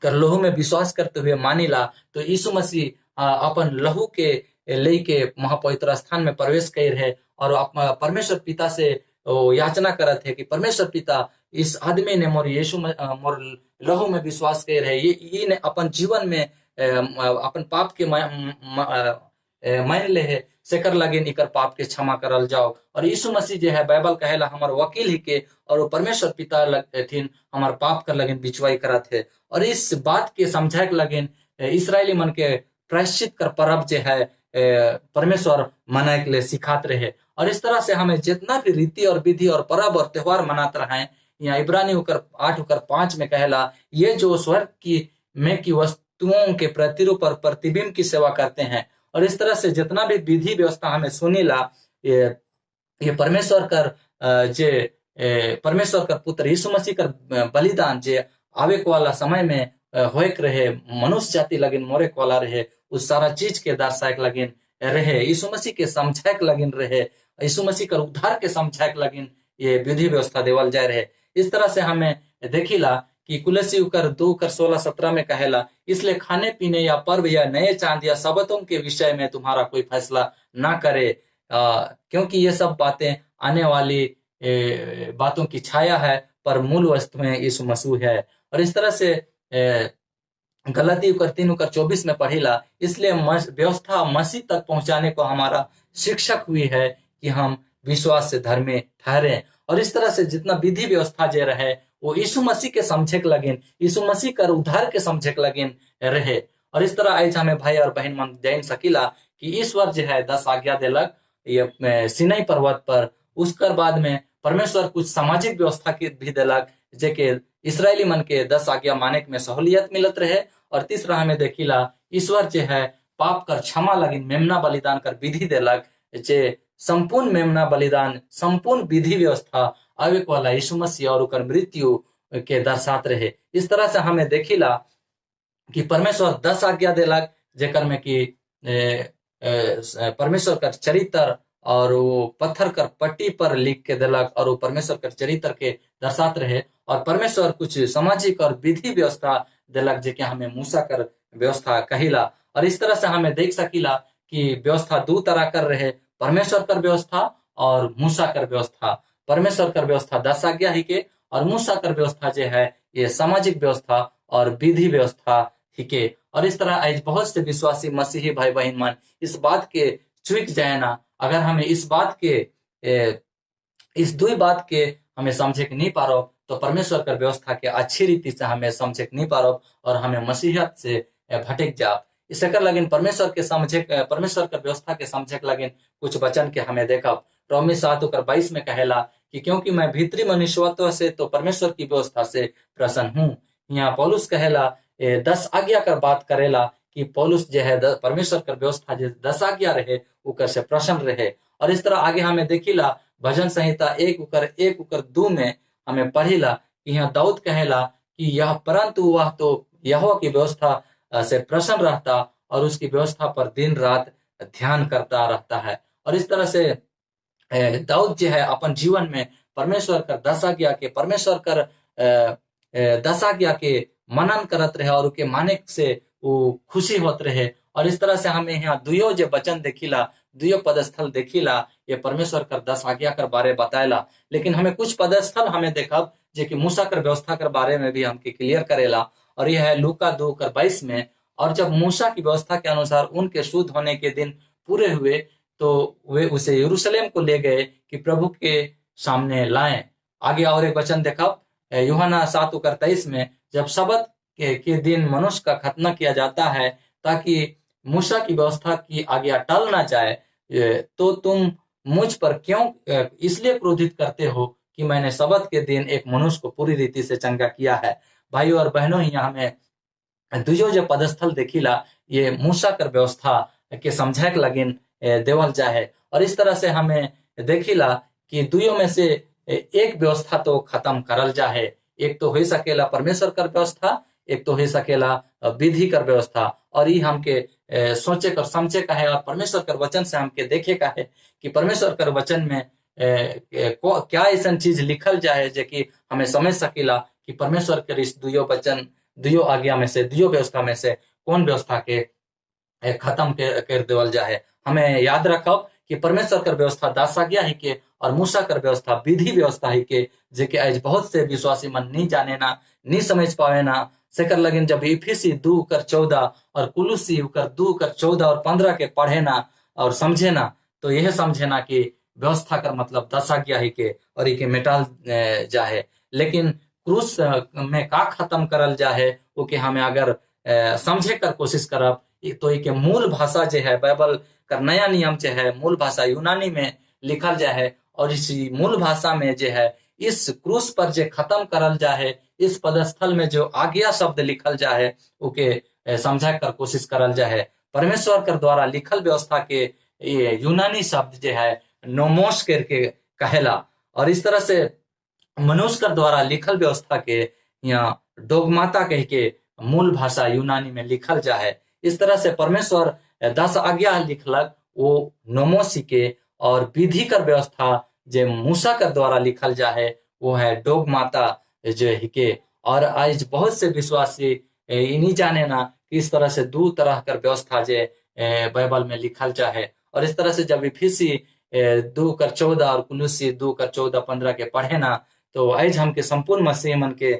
कर लहू में विश्वास करते हुए मानिला तो यीशु मसीह अपन लहू के लेके महापवित्र स्थान में प्रवेश कर रहे और परमेश्वर पिता से याचना करत है कि परमेश्वर पिता इस आदमी ने मोर यीशु मोर लहू में विश्वास कर रहे, ये ने अपन जीवन में अपन पाप के मान ले है सेकर लगे इकर पाप के क्षमा करल जाओ। और यीशु मसीह जो है बाइबल कहेला हमार वकील ही के और वो परमेश्वर पिता थिन हमार पाप कर लगिन बिचवाई करत है। और इस बात के समझाए के लगिन इसराइली मन के प्रायश्चित कर परब जो है परमेश्वर मनाए के लिए सिखाते रहे। और इस तरह से हमें जितना भी रीति और विधि और परब और त्योहार मनाते रहे, यहाँ इब्रानी होकर 8 होकर 5 में कहेला ये जो स्वर्ग की वस्तुओं के प्रतिरूप और प्रतिबिंब की सेवा करते हैं। और इस तरह से जितना भी विधि व्यवस्था हमें सुनीला ये परमेश्वर कर जे परमेश्वर कर पुत्र यीशु मसीह कर बलिदान जे आवे वाला समय में होएक रहे, मनुष्य जाति लगिन मोरे वाला रहे, उस सारा चीज के दर्शाए लगिन रहे, यीशु मसीह के समझाए लगिन रहे, यीशु मसीह कर उद्धार के समझाए लगिन ये विधि व्यवस्था देवल जाए रहे। इस तरह से हमें देखिला कि कुलसी कर 2 कर 16-17 में कहेला इसलिए खाने पीने या पर्व या नए चांद या सबतों के विषय में तुम्हारा कोई फैसला ना करे, क्योंकि ये सब बातें आने वाली बातों की छाया है पर मूल वस्तु में यीशु मसीह है। और इस तरह से गलती 3:24 में पढ़िला इसलिए व्यवस्था मसीह तक पहुंचाने को हमारा शिक्षक हुई है कि हम विश्वास से धर्मी ठहरे। और इस तरह से जितना विधि व्यवस्था जे रहे वो यीशु मसीह के समझे के लगिन, यीशु मसीह कर उद्धार के समझे के लगिन रहे। और इस तरह आज हमें भाई और बहन मन जान सकीला कि ईश्वर जो है 10 आज्ञा देलक ये सीनाई पर्वत पर, उसकर बाद में परमेश्वर कुछ सामाजिक व्यवस्था के भी देलक जेके इसराइली मन के 10 आज्ञा माने में सहूलियत मिलत रहे। और तीसरा हमें देखिला ईश्वर जो है पाप कर क्षमा लगिन मेमना बलिदान कर विधि देलक जे संपूर्ण मेमना बलिदान संपूर्ण विधि व्यवस्था आवे वाला यीशु मसीह और उकर मृत्यु के दर्शात रहे। इस तरह से हमें देखिला कि परमेश्वर 10 आज्ञा देलक जेकर में कि परमेश्वर का चरित्र और वो पत्थर कर पट्टी पर लिख के देलक और वो परमेश्वर का चरित्र के दर्शात रहे। और परमेश्वर कुछ सामाजिक और विधि व्यवस्था देलक जेके हमें मूसा कर व्यवस्था कहिला। और इस तरह से हमें देख सकीला कि व्यवस्था 2 तरह कर रहे, परमेश्वर कर व्यवस्था और मूसा कर व्यवस्था। परमेश्वर कर व्यवस्था 10 आज्ञा ही के और मूसा कर व्यवस्था जो है ये सामाजिक व्यवस्था और विधि व्यवस्था ही के। और इस तरह आज बहुत से विश्वासी मसीही भाई बहन मन इस बात के चूक जाए ना, अगर हमें इस बात के इस 2 बात के हमें समझे के नहीं पारो तो परमेश्वर कर व्यवस्था के अच्छी रीति से हमें समझे नहीं पारब और हमें मसीहत से भटक जाब। इसे कर लगिन परमेश्वर कर व्यवस्था के समझे के लगिन कुछ वचन के हमें देखब। रोमी 7:22 में कहेला कि क्योंकि मैं भीतरी मनुष्यत्व से तो परमेश्वर की व्यवस्था से प्रसन्न हूँ। यहाँ पौलुस कहेला 10 आज्ञा कर बात करेला कि पौलुस जो है परमेश्वर कर व्यवस्था जो 10 आज्ञा रहे उकर से प्रसन्न रहे। और इस तरह आगे हमें देखिला भजन संहिता 1:2 में हमें पढ़िला कि यहाँ दाऊद कहेला कि यह परंतु वह तो यहोवा की व्यवस्था से प्रसन्न रहता और उसकी व्यवस्था पर दिन रात ध्यान करता रहता है। और इस तरह से दाऊद जो है अपन जीवन में परमेश्वर कर 10 आज्ञा के परमेश्वर कर 10 आज्ञा के मनन करत रहे और उनके माने से वो खुशी होत रहे। और इस तरह से हमें यहाँ दुयो जो वचन देखिला दुयो पदस्थल देखिला ये परमेश्वर कर 10 आज्ञा कर बारे बताएला। लेकिन हमें कुछ पदस्थल हमें देखब जो कि मूसा कर व्यवस्था कर बारे में भी हमके क्लियर करेला। और यह है लूका 2:22 में। और जब मूसा की व्यवस्था के अनुसार उनके शुद्ध होने के दिन पूरे हुए तो वे उसे यरूशलेम को ले गए कि प्रभु के सामने लाएं। आगे और एक वचन देखा यूहन्ना 7:23 में, जब सबत के दिन मनुष्य का खतना किया जाता है ताकि मूसा की व्यवस्था की आज्ञा टल ना जाए, तो तुम मुझ पर क्यों इसलिए क्रोधित करते हो कि मैंने सबत के दिन एक मनुष्य को पूरी रीति से चंगा किया है। भाइयों और बहनों, यहाँ हमें दुजो जो पदस्थल देखिला ये मूसा कर व्यवस्था के समझे के लगिन देवल जाए। और इस तरह से हमें देखिला कि दुयो में से एक व्यवस्था तो खत्म करल जाए। एक तो हो सकेला परमेश्वर कर व्यवस्था, एक तो हो सकेला विधि कर व्यवस्था। और ये हमके सोचे कर समझे का है और परमेश्वर कर वचन से हमके देखे का है कि परमेश्वर कर वचन में क्या ऐसा चीज लिखल जाए जो कि हमें समझ सकेला कि परमेश्वर कर इस दुयो वचन दुयो आज्ञा में से दुयो व्यवस्था में से कौन व्यवस्था के खत्म कर देवल जाए। हमें याद रखब कि परमेश्वर कर व्यवस्था 10 आज्ञा ही के और मूसा कर व्यवस्था विधि व्यवस्था ही के जे कि आज बहुत से विश्वासी मन नहीं जाने ना नहीं समझ पावे ना। सेकर लगिन जब इफिसी 2:14 और कुलुसी 2:14 और 15 के पढ़े ना और समझे ना तो यह समझे ना कि व्यवस्था कर मतलब 10 आज्ञा ही के और इके मिटाल जाए। लेकिन क्रूस में का खत्म करल जाए वो कि हमें अगर समझे कर कोशिश करब तो एक मूल भाषा जो है बाइबल का नया नियम जो है मूल भाषा यूनानी में लिखल जाए और इसी मूल भाषा में जो है इस क्रूस पर जो खत्म करल जाए इस पदस्थल में जो आज्ञा शब्द लिखल जाए उके समझा कर कोशिश करल जाए। परमेश्वर कर द्वारा लिखल व्यवस्था के ये यूनानी शब्द जो है नोमोस करके कहेला। और इस तरह से मनुष्य कर द्वारा लिखल व्यवस्था के यहाँ डोगमाता कह के मूल भाषा यूनानी में लिखल जाए। इस तरह से परमेश्वर 10 आज्ञा लिखलक वो नोमोसी के और विधि कर व्यवस्था जो मूसा कर द्वारा लिखल जाए वो है डोगमाता जो हिके। और आज बहुत से विश्वासी नहीं जाने ना कि इस तरह से दो तरह कर व्यवस्था जो बाइबल में लिखल जाए। और इस तरह से जब इफिसी 2:14 और कुलुसी 2:14-15 के पढ़े ना तो आज हमके संपूर्ण मसीह मन के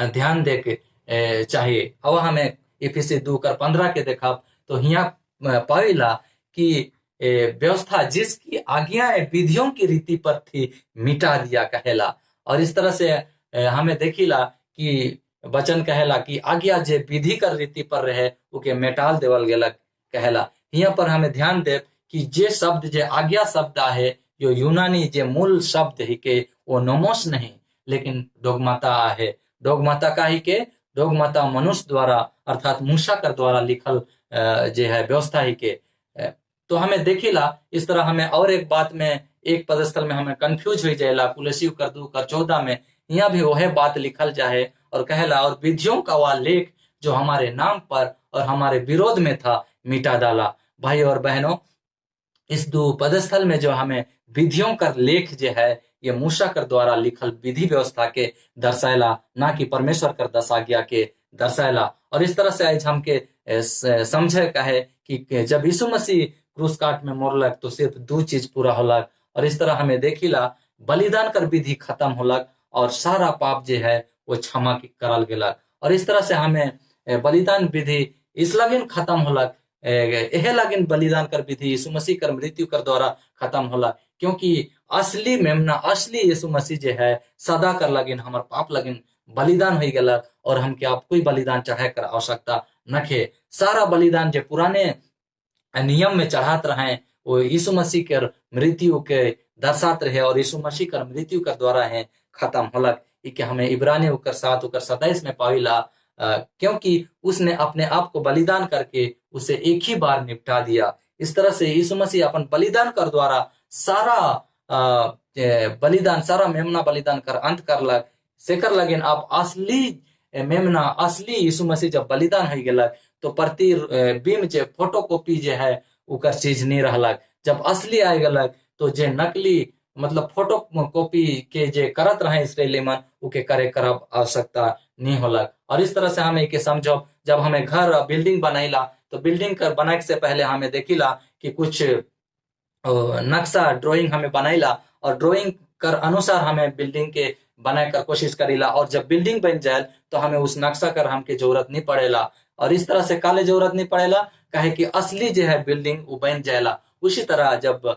ध्यान दे के चाहिए। अब हमें इफिसी 2:15 के देखा तो यहाँ पावेला कि व्यवस्था जिसकी आज्ञाएं विधियों की रीति पर थी मिटा दिया कहेला। और इस तरह से हमें देखिला कि वचन कहेला कि आज्ञा जे विधि कर रीति पर रहे उके मेटाल देवल गेलक कहेला। यहाँ पर हमें ध्यान दे कि जे शब्द जे आज्ञा शब्द है जो यूनानी जे मूल शब्द ही के वो नोमोस नहीं लेकिन डोगमाता है। डोगमाता का ही के डोगमाता मनुष्य द्वारा अर्थात मूसा कर द्वारा लिखल जे है व्यवस्था ही के। तो हमें देखिला इस तरह हमें और एक बात में एक पदस्थल में हमें कंफ्यूज हो जाएला कुलसी 2:14 में यहाँ भी वह बात लिखल जाए और कहेला और विधियों का वह लेख जो हमारे नाम पर और हमारे विरोध में था मिटा डाला। भाई और बहनों, इस 2 पदस्थल में जो हमें विधियों का लेख जो है ये मूसा कर द्वारा लिखल विधि व्यवस्था के दर्शाएला ना कि परमेश्वर कर 10 आज्ञा के दर्शाएला। और इस तरह से आज हमके समझे का है कि जब यीशु मसीह क्रूस काट में मोरलक तो सिर्फ 2 चीज पूरा होलक। और इस तरह हमें देखिला बलिदान कर विधि खत्म होलक और सारा पाप जो है वो क्षमा करल गेलक। और इस तरह से हमें बलिदान विधि इस लगिन खत्म होलक एहे लागिन बलिदान कर विधि यीशु मसीह कर मृत्यु कर द्वारा खत्म होला, क्योंकि असली मेमना असली यीशु मसीह जे है सदा कर लगिन हमार पाप लगिन बलिदान हो गला, और हमके आप कोई बलिदान चढ़ाए कर आवश्यकता नखे। सारा बलिदान जे पुराने नियम में चढ़ात रहे वो यीशु मसीह के मृत्यु के दर्शात रहे, और यीशु मसीह कर मृत्यु कर द्वारा है खत्म होलक। कि हमें इब्रानी उकर 7 उकर 27 में पाविला, क्योंकि उसने अपने आप को बलिदान करके उसे एक ही बार निपटा दिया। इस तरह से यीशु मसीह अपन बलिदान कर द्वारा सारा बलिदान, सारा मेमना बलिदान कर अंत करलक। सेकर लगिन आप असली मेमना असली यीशु मसीह जब बलिदान हो गलक तो प्रति बिंब जे फोटोकॉपी जे है उकर चीज नहीं रहलक। जब असली आ गलक तो जे नकली मतलब फोटो कॉपी के जे करत रहे इसराइली मन उके करे करब आवश्यकता नहीं होलक। और इस तरह से हमें के समझो, जब हमें घर बिल्डिंग बनाईला तो बिल्डिंग कर बनाए से पहले हमें देखिला कि कुछ नक्शा ड्राइंग हमें बनाईला, और ड्राइंग कर अनुसार हमें बिल्डिंग के बनाए कर कोशिश करीला, और जब बिल्डिंग बन जाए तो हमें उस नक्शा कर हमके जरूरत नहीं पड़ेला। और इस तरह से काले जरूरत नहीं पड़ेला, कहे कि असली जो है बिल्डिंग वो बन जाएला। उसी तरह जब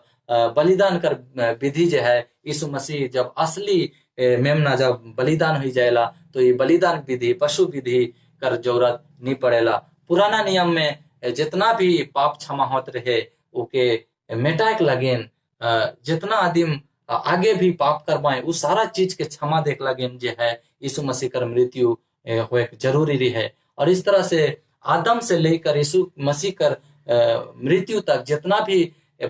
बलिदान कर विधि जो है यीशु मसीह जब असली मेमना जब बलिदान हो जाएला तो ये बलिदान विधि पशु विधि कर जरूरत नहीं पड़ेला। पुराना नियम में जितना भी पाप क्षमा होत रहे ओके मेटाक लगेन, जितना आदिम आगे भी पाप करवाए उस सारा चीज के क्षमा देख लगेन जो है यीशु मसीह कर मृत्यु होए जरूरी है। और इस तरह से आदम से लेकर यीशु मसीह कर मृत्यु तक जितना भी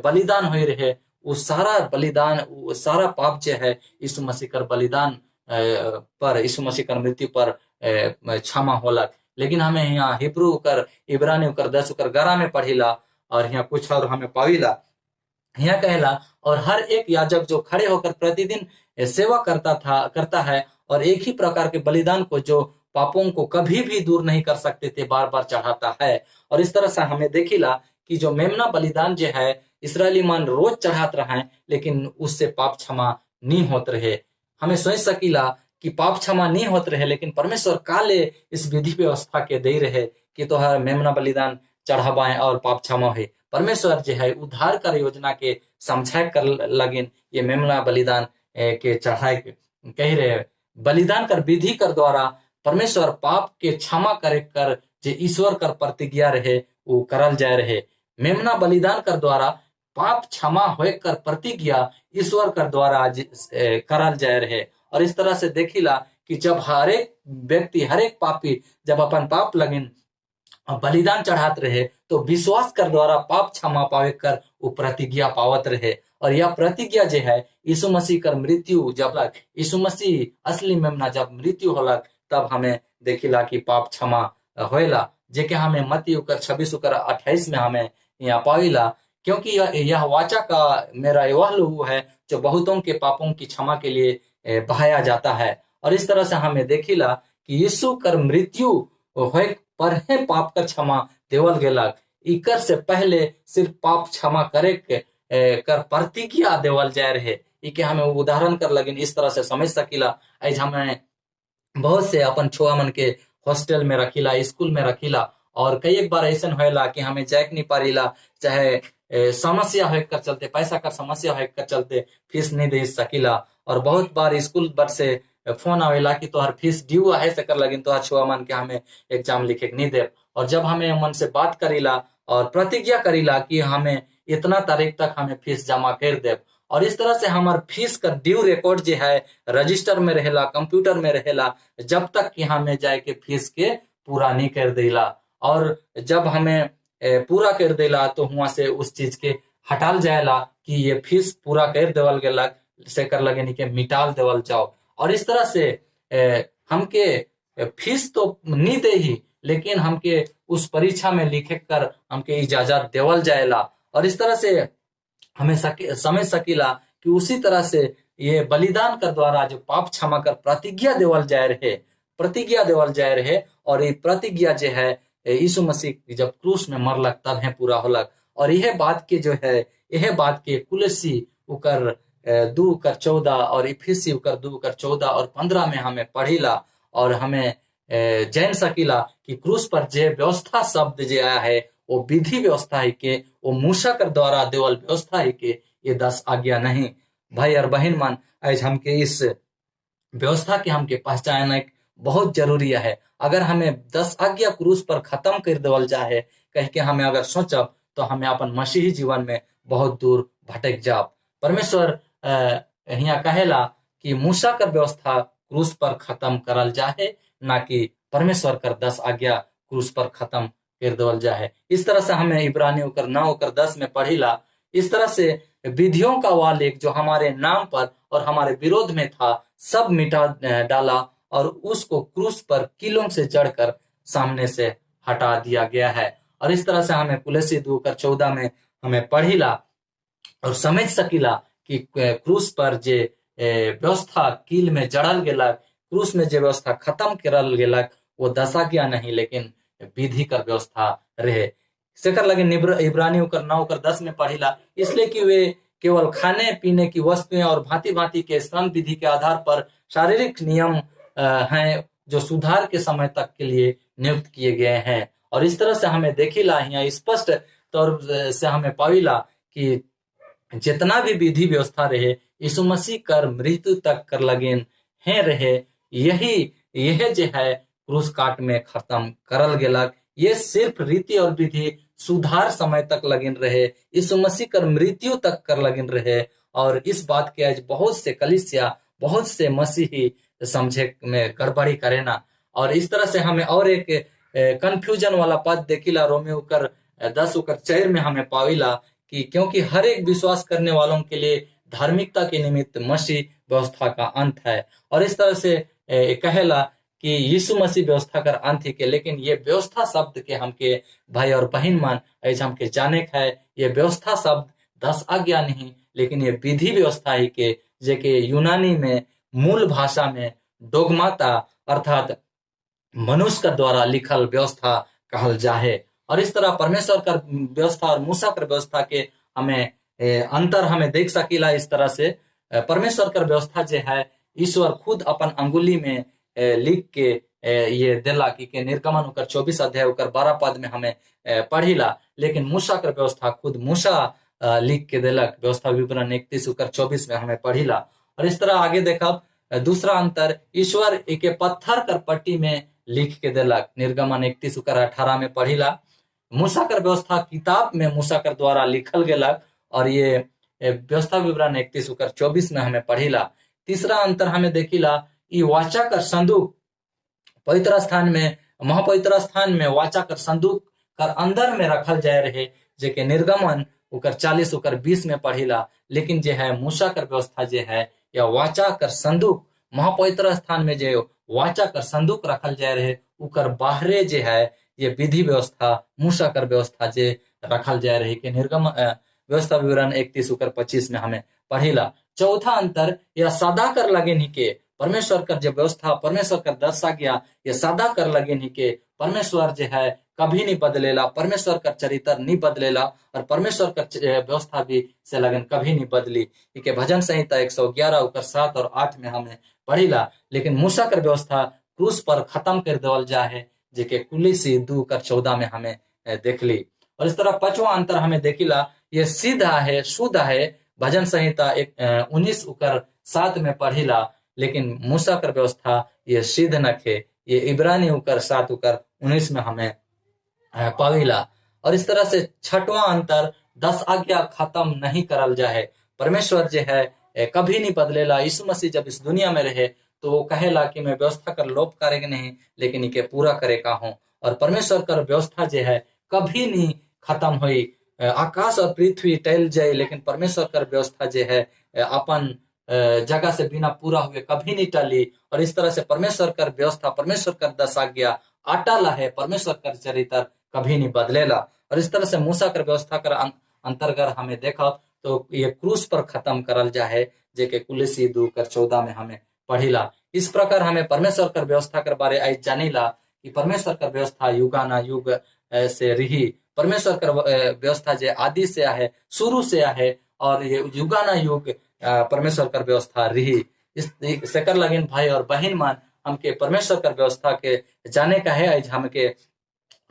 बलिदान हो रहे वो सारा बलिदान वो सारा पाप जो है यीशु मसीह कर बलिदान पर यीशु मसीह कर मृत्यु पर क्षमा होलक। लेकिन हमें यहाँ हिब्रू कर इब्रानी कर 10 कर 11 में पढ़िला, और यहाँ कुछ और हमें पाविला। यहाँ कहला, और हर एक याजक जो खड़े होकर प्रतिदिन सेवा करता है और एक ही प्रकार के बलिदान को जो पापों को कभी भी दूर नहीं कर सकते थे बार बार चढ़ाता है। और इस तरह से हमें देखिला कि जो मेमना बलिदान जो है इसराइली मन रोज चढ़ात रहे, लेकिन उससे पाप क्षमा नहीं होत रहे। हमें सोच सकीला कि पाप क्षमा नहीं होत रहे, लेकिन परमेश्वर काले इस विधि व्यवस्था के दे रहे कि तोहर मेमना बलिदान चढ़ावाएं और पाप क्षमा है। परमेश्वर जो है उद्धार कर योजना के समझाए कर लगिन ये मेमना बलिदान के चढ़ाए कह रहे बलिदान कर विधि कर द्वारा परमेश्वर पाप के क्षमा करे कर जे ईश्वर कर प्रतिज्ञा रहे वो करल जाए रहे। मेमना बलिदान कर द्वारा पाप क्षमा होए कर प्रतिज्ञा ईश्वर कर द्वारा करल जाए रहे। और इस तरह से देखिला कि जब हर एक व्यक्ति हर एक पापी जब अपन पाप लगिन बलिदान चढ़ात रहे तो विश्वास कर द्वारा पाप क्षमा पावे कर वो प्रतिज्ञा पावत रहे। और यह प्रतिज्ञा जो है यीशु मसीह कर मृत्यु जब लग यीशु मसीह असली मेमना जब मृत्यु होलक तब हमें देखिला कि पाप क्षमा होएला, जेके हमें मत्ती 26:28 में हमें यहाँ पाविला। क्योंकि यह वाचा का मेरा वह लहू है जो बहुतों के पापों की क्षमा के लिए बहाया जाता है। और इस तरह से हमें देखिला कि यीशु कर मृत्यु होए पर है पाप का क्षमा देवल गेलक। इकर से पहले सिर्फ पाप क्षमा करे कर प्रतिज्ञा देवल जाए रहे। इके हमें उदाहरण कर लगिन इस तरह से समझ सकीला। आज हमें बहुत से अपन छुआ मन के हॉस्टल में रखीला, स्कूल में रखीला, और कई एक बार ऐसा होएला कि हमें जाए नहीं पारीला, चाहे समस्या हो कर चलते पैसा का समस्या हो कर चलते फीस नहीं दे सकीला। और बहुत बार स्कूल पर से फोन आवेला कि तोहर फीस ड्यू है से कर लगिन तोहर छुआ मन के हमें एग्जाम लिखे नहीं दे। और जब हमें मन से बात करीला और प्रतिज्ञा करीला कि हमें इतना तारीख तक हमें फीस जमा कर दे, और इस तरह से हमार फीस का ड्यू रिकॉर्ड जो है रजिस्टर में रहेला, कंप्यूटर में रहेला, जब तक कि हमें जाए के फीस के पूरा नहीं कर देला। और जब हमें पूरा कर देला तो वहां से उस चीज के हटाल जाएला कि ये फीस पूरा कर देवल गेला से कर लगे नहीं के मिटाल देवल जाओ। और इस तरह से हमके फीस तो नहीं दे ही, लेकिन हमके उस परीक्षा में लिखे कर हमके इजाजत देवल जाएला। और इस तरह से हमें समझ सकीला कि उसी तरह से ये बलिदान कर द्वारा जो पाप क्षमा कर प्रतिज्ञा देवल जाए रहे और ये प्रतिज्ञा जो है यीशु मसीह जब क्रूस में मरलक तब है पूरा होलक। और यह बात के जो है यह बात के कुलसी उकर 2:14 और इफिसी उकर 2:14 और 15 में हमें पढ़ीला, और हमें जान सकीला कि क्रूस पर जे व्यवस्था शब्द जो आया है वो विधि व्यवस्था है के, वो मूसा कर द्वारा देवल व्यवस्था है के, ये 10 आज्ञा नहीं। भाई और बहन मान, आज हमके इस व्यवस्था के हमके पहचान बहुत जरूरी है। अगर हमें 10 आज्ञा क्रूस पर खत्म कर देवल जाए कह के हमें अगर सोचब तो हमें अपन मसीही जीवन में बहुत दूर भटक जाब। परमेश्वर यहाँ कहेला कि मूसा कर व्यवस्था क्रूस पर खत्म करल जाए, ना कि परमेश्वर कर 10 आज्ञा क्रूस पर खत्म कर देवल जाए। इस तरह से हमें इब्रानी होकर 9 होकर 10 में पढ़िला, इस तरह से विधियों का वह लेख जो हमारे नाम पर और हमारे विरोध में था सब मिटा डाला और उसको क्रूस पर कीलों से जड़कर सामने से हटा दिया गया है। और इस तरह से हमें कुलसी 2:14 में हमें पढ़िला और समझ सकीला कि क्रूस पर जे व्यवस्था कील में जड़ल गेला, क्रूस में जे व्यवस्था खत्म करल गेला, वो 10 आज्ञा नहीं लेकिन विधि कर व्यवस्था रहे। सेकर लगे इब्रानी होकर 9 होकर 10 में पढ़िला, इसलिए कि वे केवल खाने पीने की वस्तुएं और भांति भांति के श्रम विधि के आधार पर शारीरिक नियम हैं जो सुधार के समय तक के लिए नियुक्त किए गए हैं। और इस तरह से हमें देखिला यहाँ स्पष्ट तौर से हमें पाविला कि जितना भी विधि व्यवस्था रहे यीशु मसीह कर मृत्यु तक कर लगेन है रहे, यही यह जो है क्रूस काट में खत्म करल गेलक। ये सिर्फ रीति और विधि सुधार समय तक लगिन रहे, यीशु मसीह कर मृत्यु तक कर लगिन रहे। और इस बात के आज बहुत से कलीसिया, बहुत से मसीही समझे में गड़बड़ी करे ना। और इस तरह से हमें और एक कंफ्यूजन वाला पद देखिला रोमियो कर 10:4 में हमें पाविला कि क्योंकि हर एक विश्वास करने वालों के लिए धार्मिकता के निमित्त मसीह व्यवस्था का अंत है। और इस तरह से कहेला कि यीशु मसीह व्यवस्था कर अंत ही के, लेकिन ये व्यवस्था शब्द के हमके भाई और बहन मान ऐसे हमके जाने का है, ये व्यवस्था शब्द 10 आज्ञा नहीं लेकिन ये विधि व्यवस्था ही के, जेके यूनानी में मूल भाषा में डोगमाता अर्थात मनुष्य का द्वारा लिखल व्यवस्था कहल जाए। और इस तरह परमेश्वर का व्यवस्था और मूसा कर व्यवस्था के हमें अंतर हमें देख सकीला। इस तरह से परमेश्वर कर व्यवस्था जो है ईश्वर खुद अपन अंगुली में लिख के ये देला कि निर्गमन होकर 24 अध्याय होकर 12 पद में हमें पढ़िला, लेकिन मूसा कर व्यवस्था खुद मूसा लिख के देलक। व्यवस्था विवरण 31 होकर 24 में हमें पढ़िला। और इस तरह आगे देखा दूसरा अंतर, ईश्वर एक पत्थर कर पट्टी में लिख के देलक। निर्गमन 31 होकर 18 में पढ़िला। मूसा कर व्यवस्था किताब में मूसा कर द्वारा लिखल गेलक और ये व्यवस्था विवरण 31 होकर 24 में हमें पढ़िला। तीसरा अंतर हमें देखिला, ये वाचा कर संदूक पवित्र स्थान में, महापवित्र स्थान में वाचा कर संदूक कर अंदर में रखल जाए रहे, जेके निर्गमन होकर 40 होकर 20 में पढ़िला। लेकिन जो है मूसा कर व्यवस्था जो है या वाचा कर संदूक महापवित्र स्थान में जो वाचा कर संदूक रखल जाए रहे, उकर बाहरे जो है ये विधि व्यवस्था मूसा कर व्यवस्था जे रखल जाए रही के निर्गम व्यवस्था विवरण 31 होकर 25 में हमें पढ़िला। चौथा अंतर या सदा कर लगे नहीं के परमेश्वर कर जो व्यवस्था, परमेश्वर कर 10 आज्ञा ये सदा कर लगे नहीं के परमेश्वर जो है कभी नहीं बदलेला, परमेश्वर का चरित्र नहीं बदलेला और परमेश्वर का व्यवस्था भी से लगन कभी नहीं बदली। के भजन संहिता 111 होकर 7 और 8 में हमें पढ़िला। लेकिन मूसा कर व्यवस्था क्रूस पर खत्म कर देवल जाए, जेके कुलीसी 2:14 में हमें देख ली। और इस तरह पांचवा अंतर हमें देखिला, ये सीधा है, शुद्ध है। भजन संहिता 19:7 में पढ़िला, लेकिन मूसा कर व्यवस्था ये सिद्ध न थे, ये इब्रानी 7:19 में हमें पाविला। और इस तरह से छठवां अंतर 10 आज्ञा खत्म नहीं करल जाए। परमेश्वर जो है कभी नहीं बदलेला। यीशु मसीह जब इस दुनिया में रहे तो वो कहेला कि मैं व्यवस्था कर लोप करेगा नहीं लेकिन इके पूरा करेगा हूँ। और परमेश्वर कर व्यवस्था जो है कभी नहीं खत्म हुई। आकाश और पृथ्वी टल जाए लेकिन परमेश्वर कर व्यवस्था जो है अपन जगह से बिना पूरा हुए कभी नहीं टली। और इस तरह से परमेश्वर कर व्यवस्था, परमेश्वर कर 10 आज्ञा अटल है, परमेश्वर कर चरित्र कभी नहीं बदलेला। और इस तरह से मूसा कर व्यवस्था कर अंतर्गत हमें देखा तो ये क्रूस पर खत्म करल जाए, जेके कुलीसी 2:14 में हमें पढ़िला। इस प्रकार हमें परमेश्वर कर व्यवस्था कर बारे आई जानिला कि परमेश्वर कर व्यवस्था युगाना युग से रही। परमेश्वर कर व्यवस्था जो आदि से है, शुरू से है और ये युगाना युग परमेश्वर कर व्यवस्था रही। इस सेकर लगिन भाई और बहन मान हमके परमेश्वर कर व्यवस्था के जाने का है। आज हमके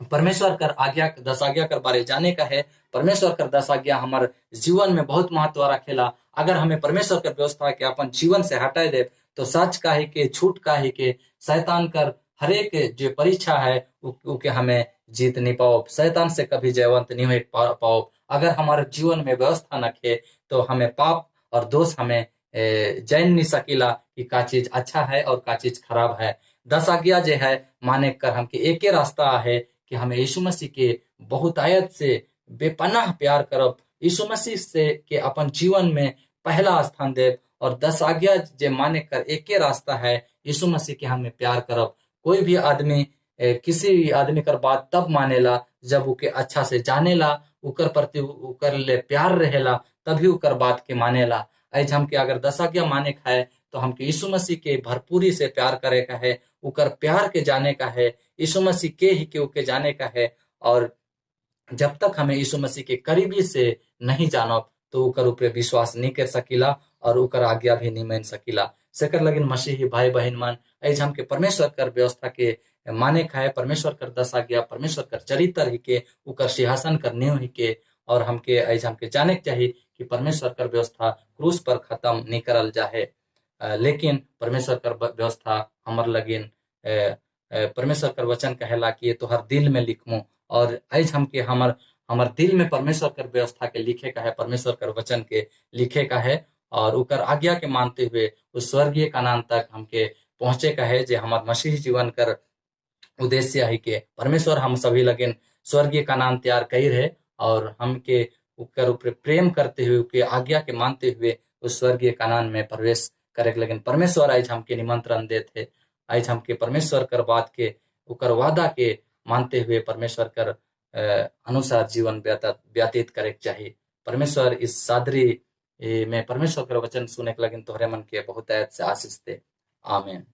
परमेश्वर कर आज्ञा 10 आज्ञा कर बारे जाने का है। परमेश्वर कर 10 आज्ञा हमारे जीवन में बहुत महत्व रखेला। अगर हमें परमेश्वर कर व्यवस्था के अपन जीवन से हटाए दे तो सच का ही के छूट का ही के शैतान कर हरेक जो परीक्षा है उके हमें जीत नहीं पाओ, शैतान से कभी जयवंत नहीं हो पाओ। अगर हमारे जीवन में व्यवस्था न खे तो हमें पाप और दोष हमें जान नहीं सकीला कि का चीज अच्छा है और का चीज खराब है। 10 आज्ञा जो है माने कर हमके एक ही रास्ता है कि हमें यीशु मसीह के बहुतायत से बेपनाह प्यार करब, यीशु मसीह से के अपन जीवन में पहला स्थान देव। और 10 आज्ञा जे माने कर एक ही रास्ता है यीशु मसीह के हमें प्यार करब। कोई भी आदमी किसी भी आदमी कर बात तब मानेला जब उके अच्छा से जानेला, उकर प्रति उकर ले प्यार रहेला, तभी उकर बात के मानेला। आज हमके अगर 10 आज्ञा माने खाए तो हमके यीशु मसीह के भरपूरी से प्यार करे का है, उकर प्यार के जाने का है, यीशु मसीह के ही के जाने का है। और जब तक हमें यीशु मसीह के करीबी से नहीं जानब तो उकर ऊपर विश्वास नहीं कर सकीला और उकर आज्ञा भी नहीं मान सकीला। सेकर लगिन मसीही भाई बहन मान ऐज हमके परमेश्वर कर व्यवस्था के माने खाए, परमेश्वर कर 10 आज्ञा, परमेश्वर कर चरित्र ही के, उकर सिंहासन कर नींव ही के। और हमके ऐज हमके जाने के चाहिए कि परमेश्वर कर व्यवस्था क्रूस पर खत्म नहीं करल जाए, लेकिन परमेश्वर कर व्यवस्था हमर लगिन परमेश्वर कर वचन कहेला कि ये तो हर दिल में लिखमो। और ऐज हमके हमर हमर दिल में परमेश्वर कर व्यवस्था के लिखे का है, परमेश्वर कर वचन के लिखे का है। और उकर आज्ञा के मानते हुए उस स्वर्गीय कानान तक हमके पहुंचे का है जे हमार मसीह जीवन कर उद्देश्य है के परमेश्वर हम सभी लगिन स्वर्गीय कानान तैयार कही रहे। और हमके उकर ऊपर प्रेम करते हुए उनके आज्ञा के मानते हुए उस स्वर्गीय कानान में प्रवेश करे के लगिन परमेश्वर आज हमके निमंत्रण देते। आज हमके परमेश्वर कर बात के उकर वादा के मानते हुए परमेश्वर कर अनुसार जीवन व्यतीत करे के चाहिए। परमेश्वर इस सादरी में परमेश्वर कर वचन सुने के लगिन तोहरे मन के बहुत से आशीष दे। आमीन।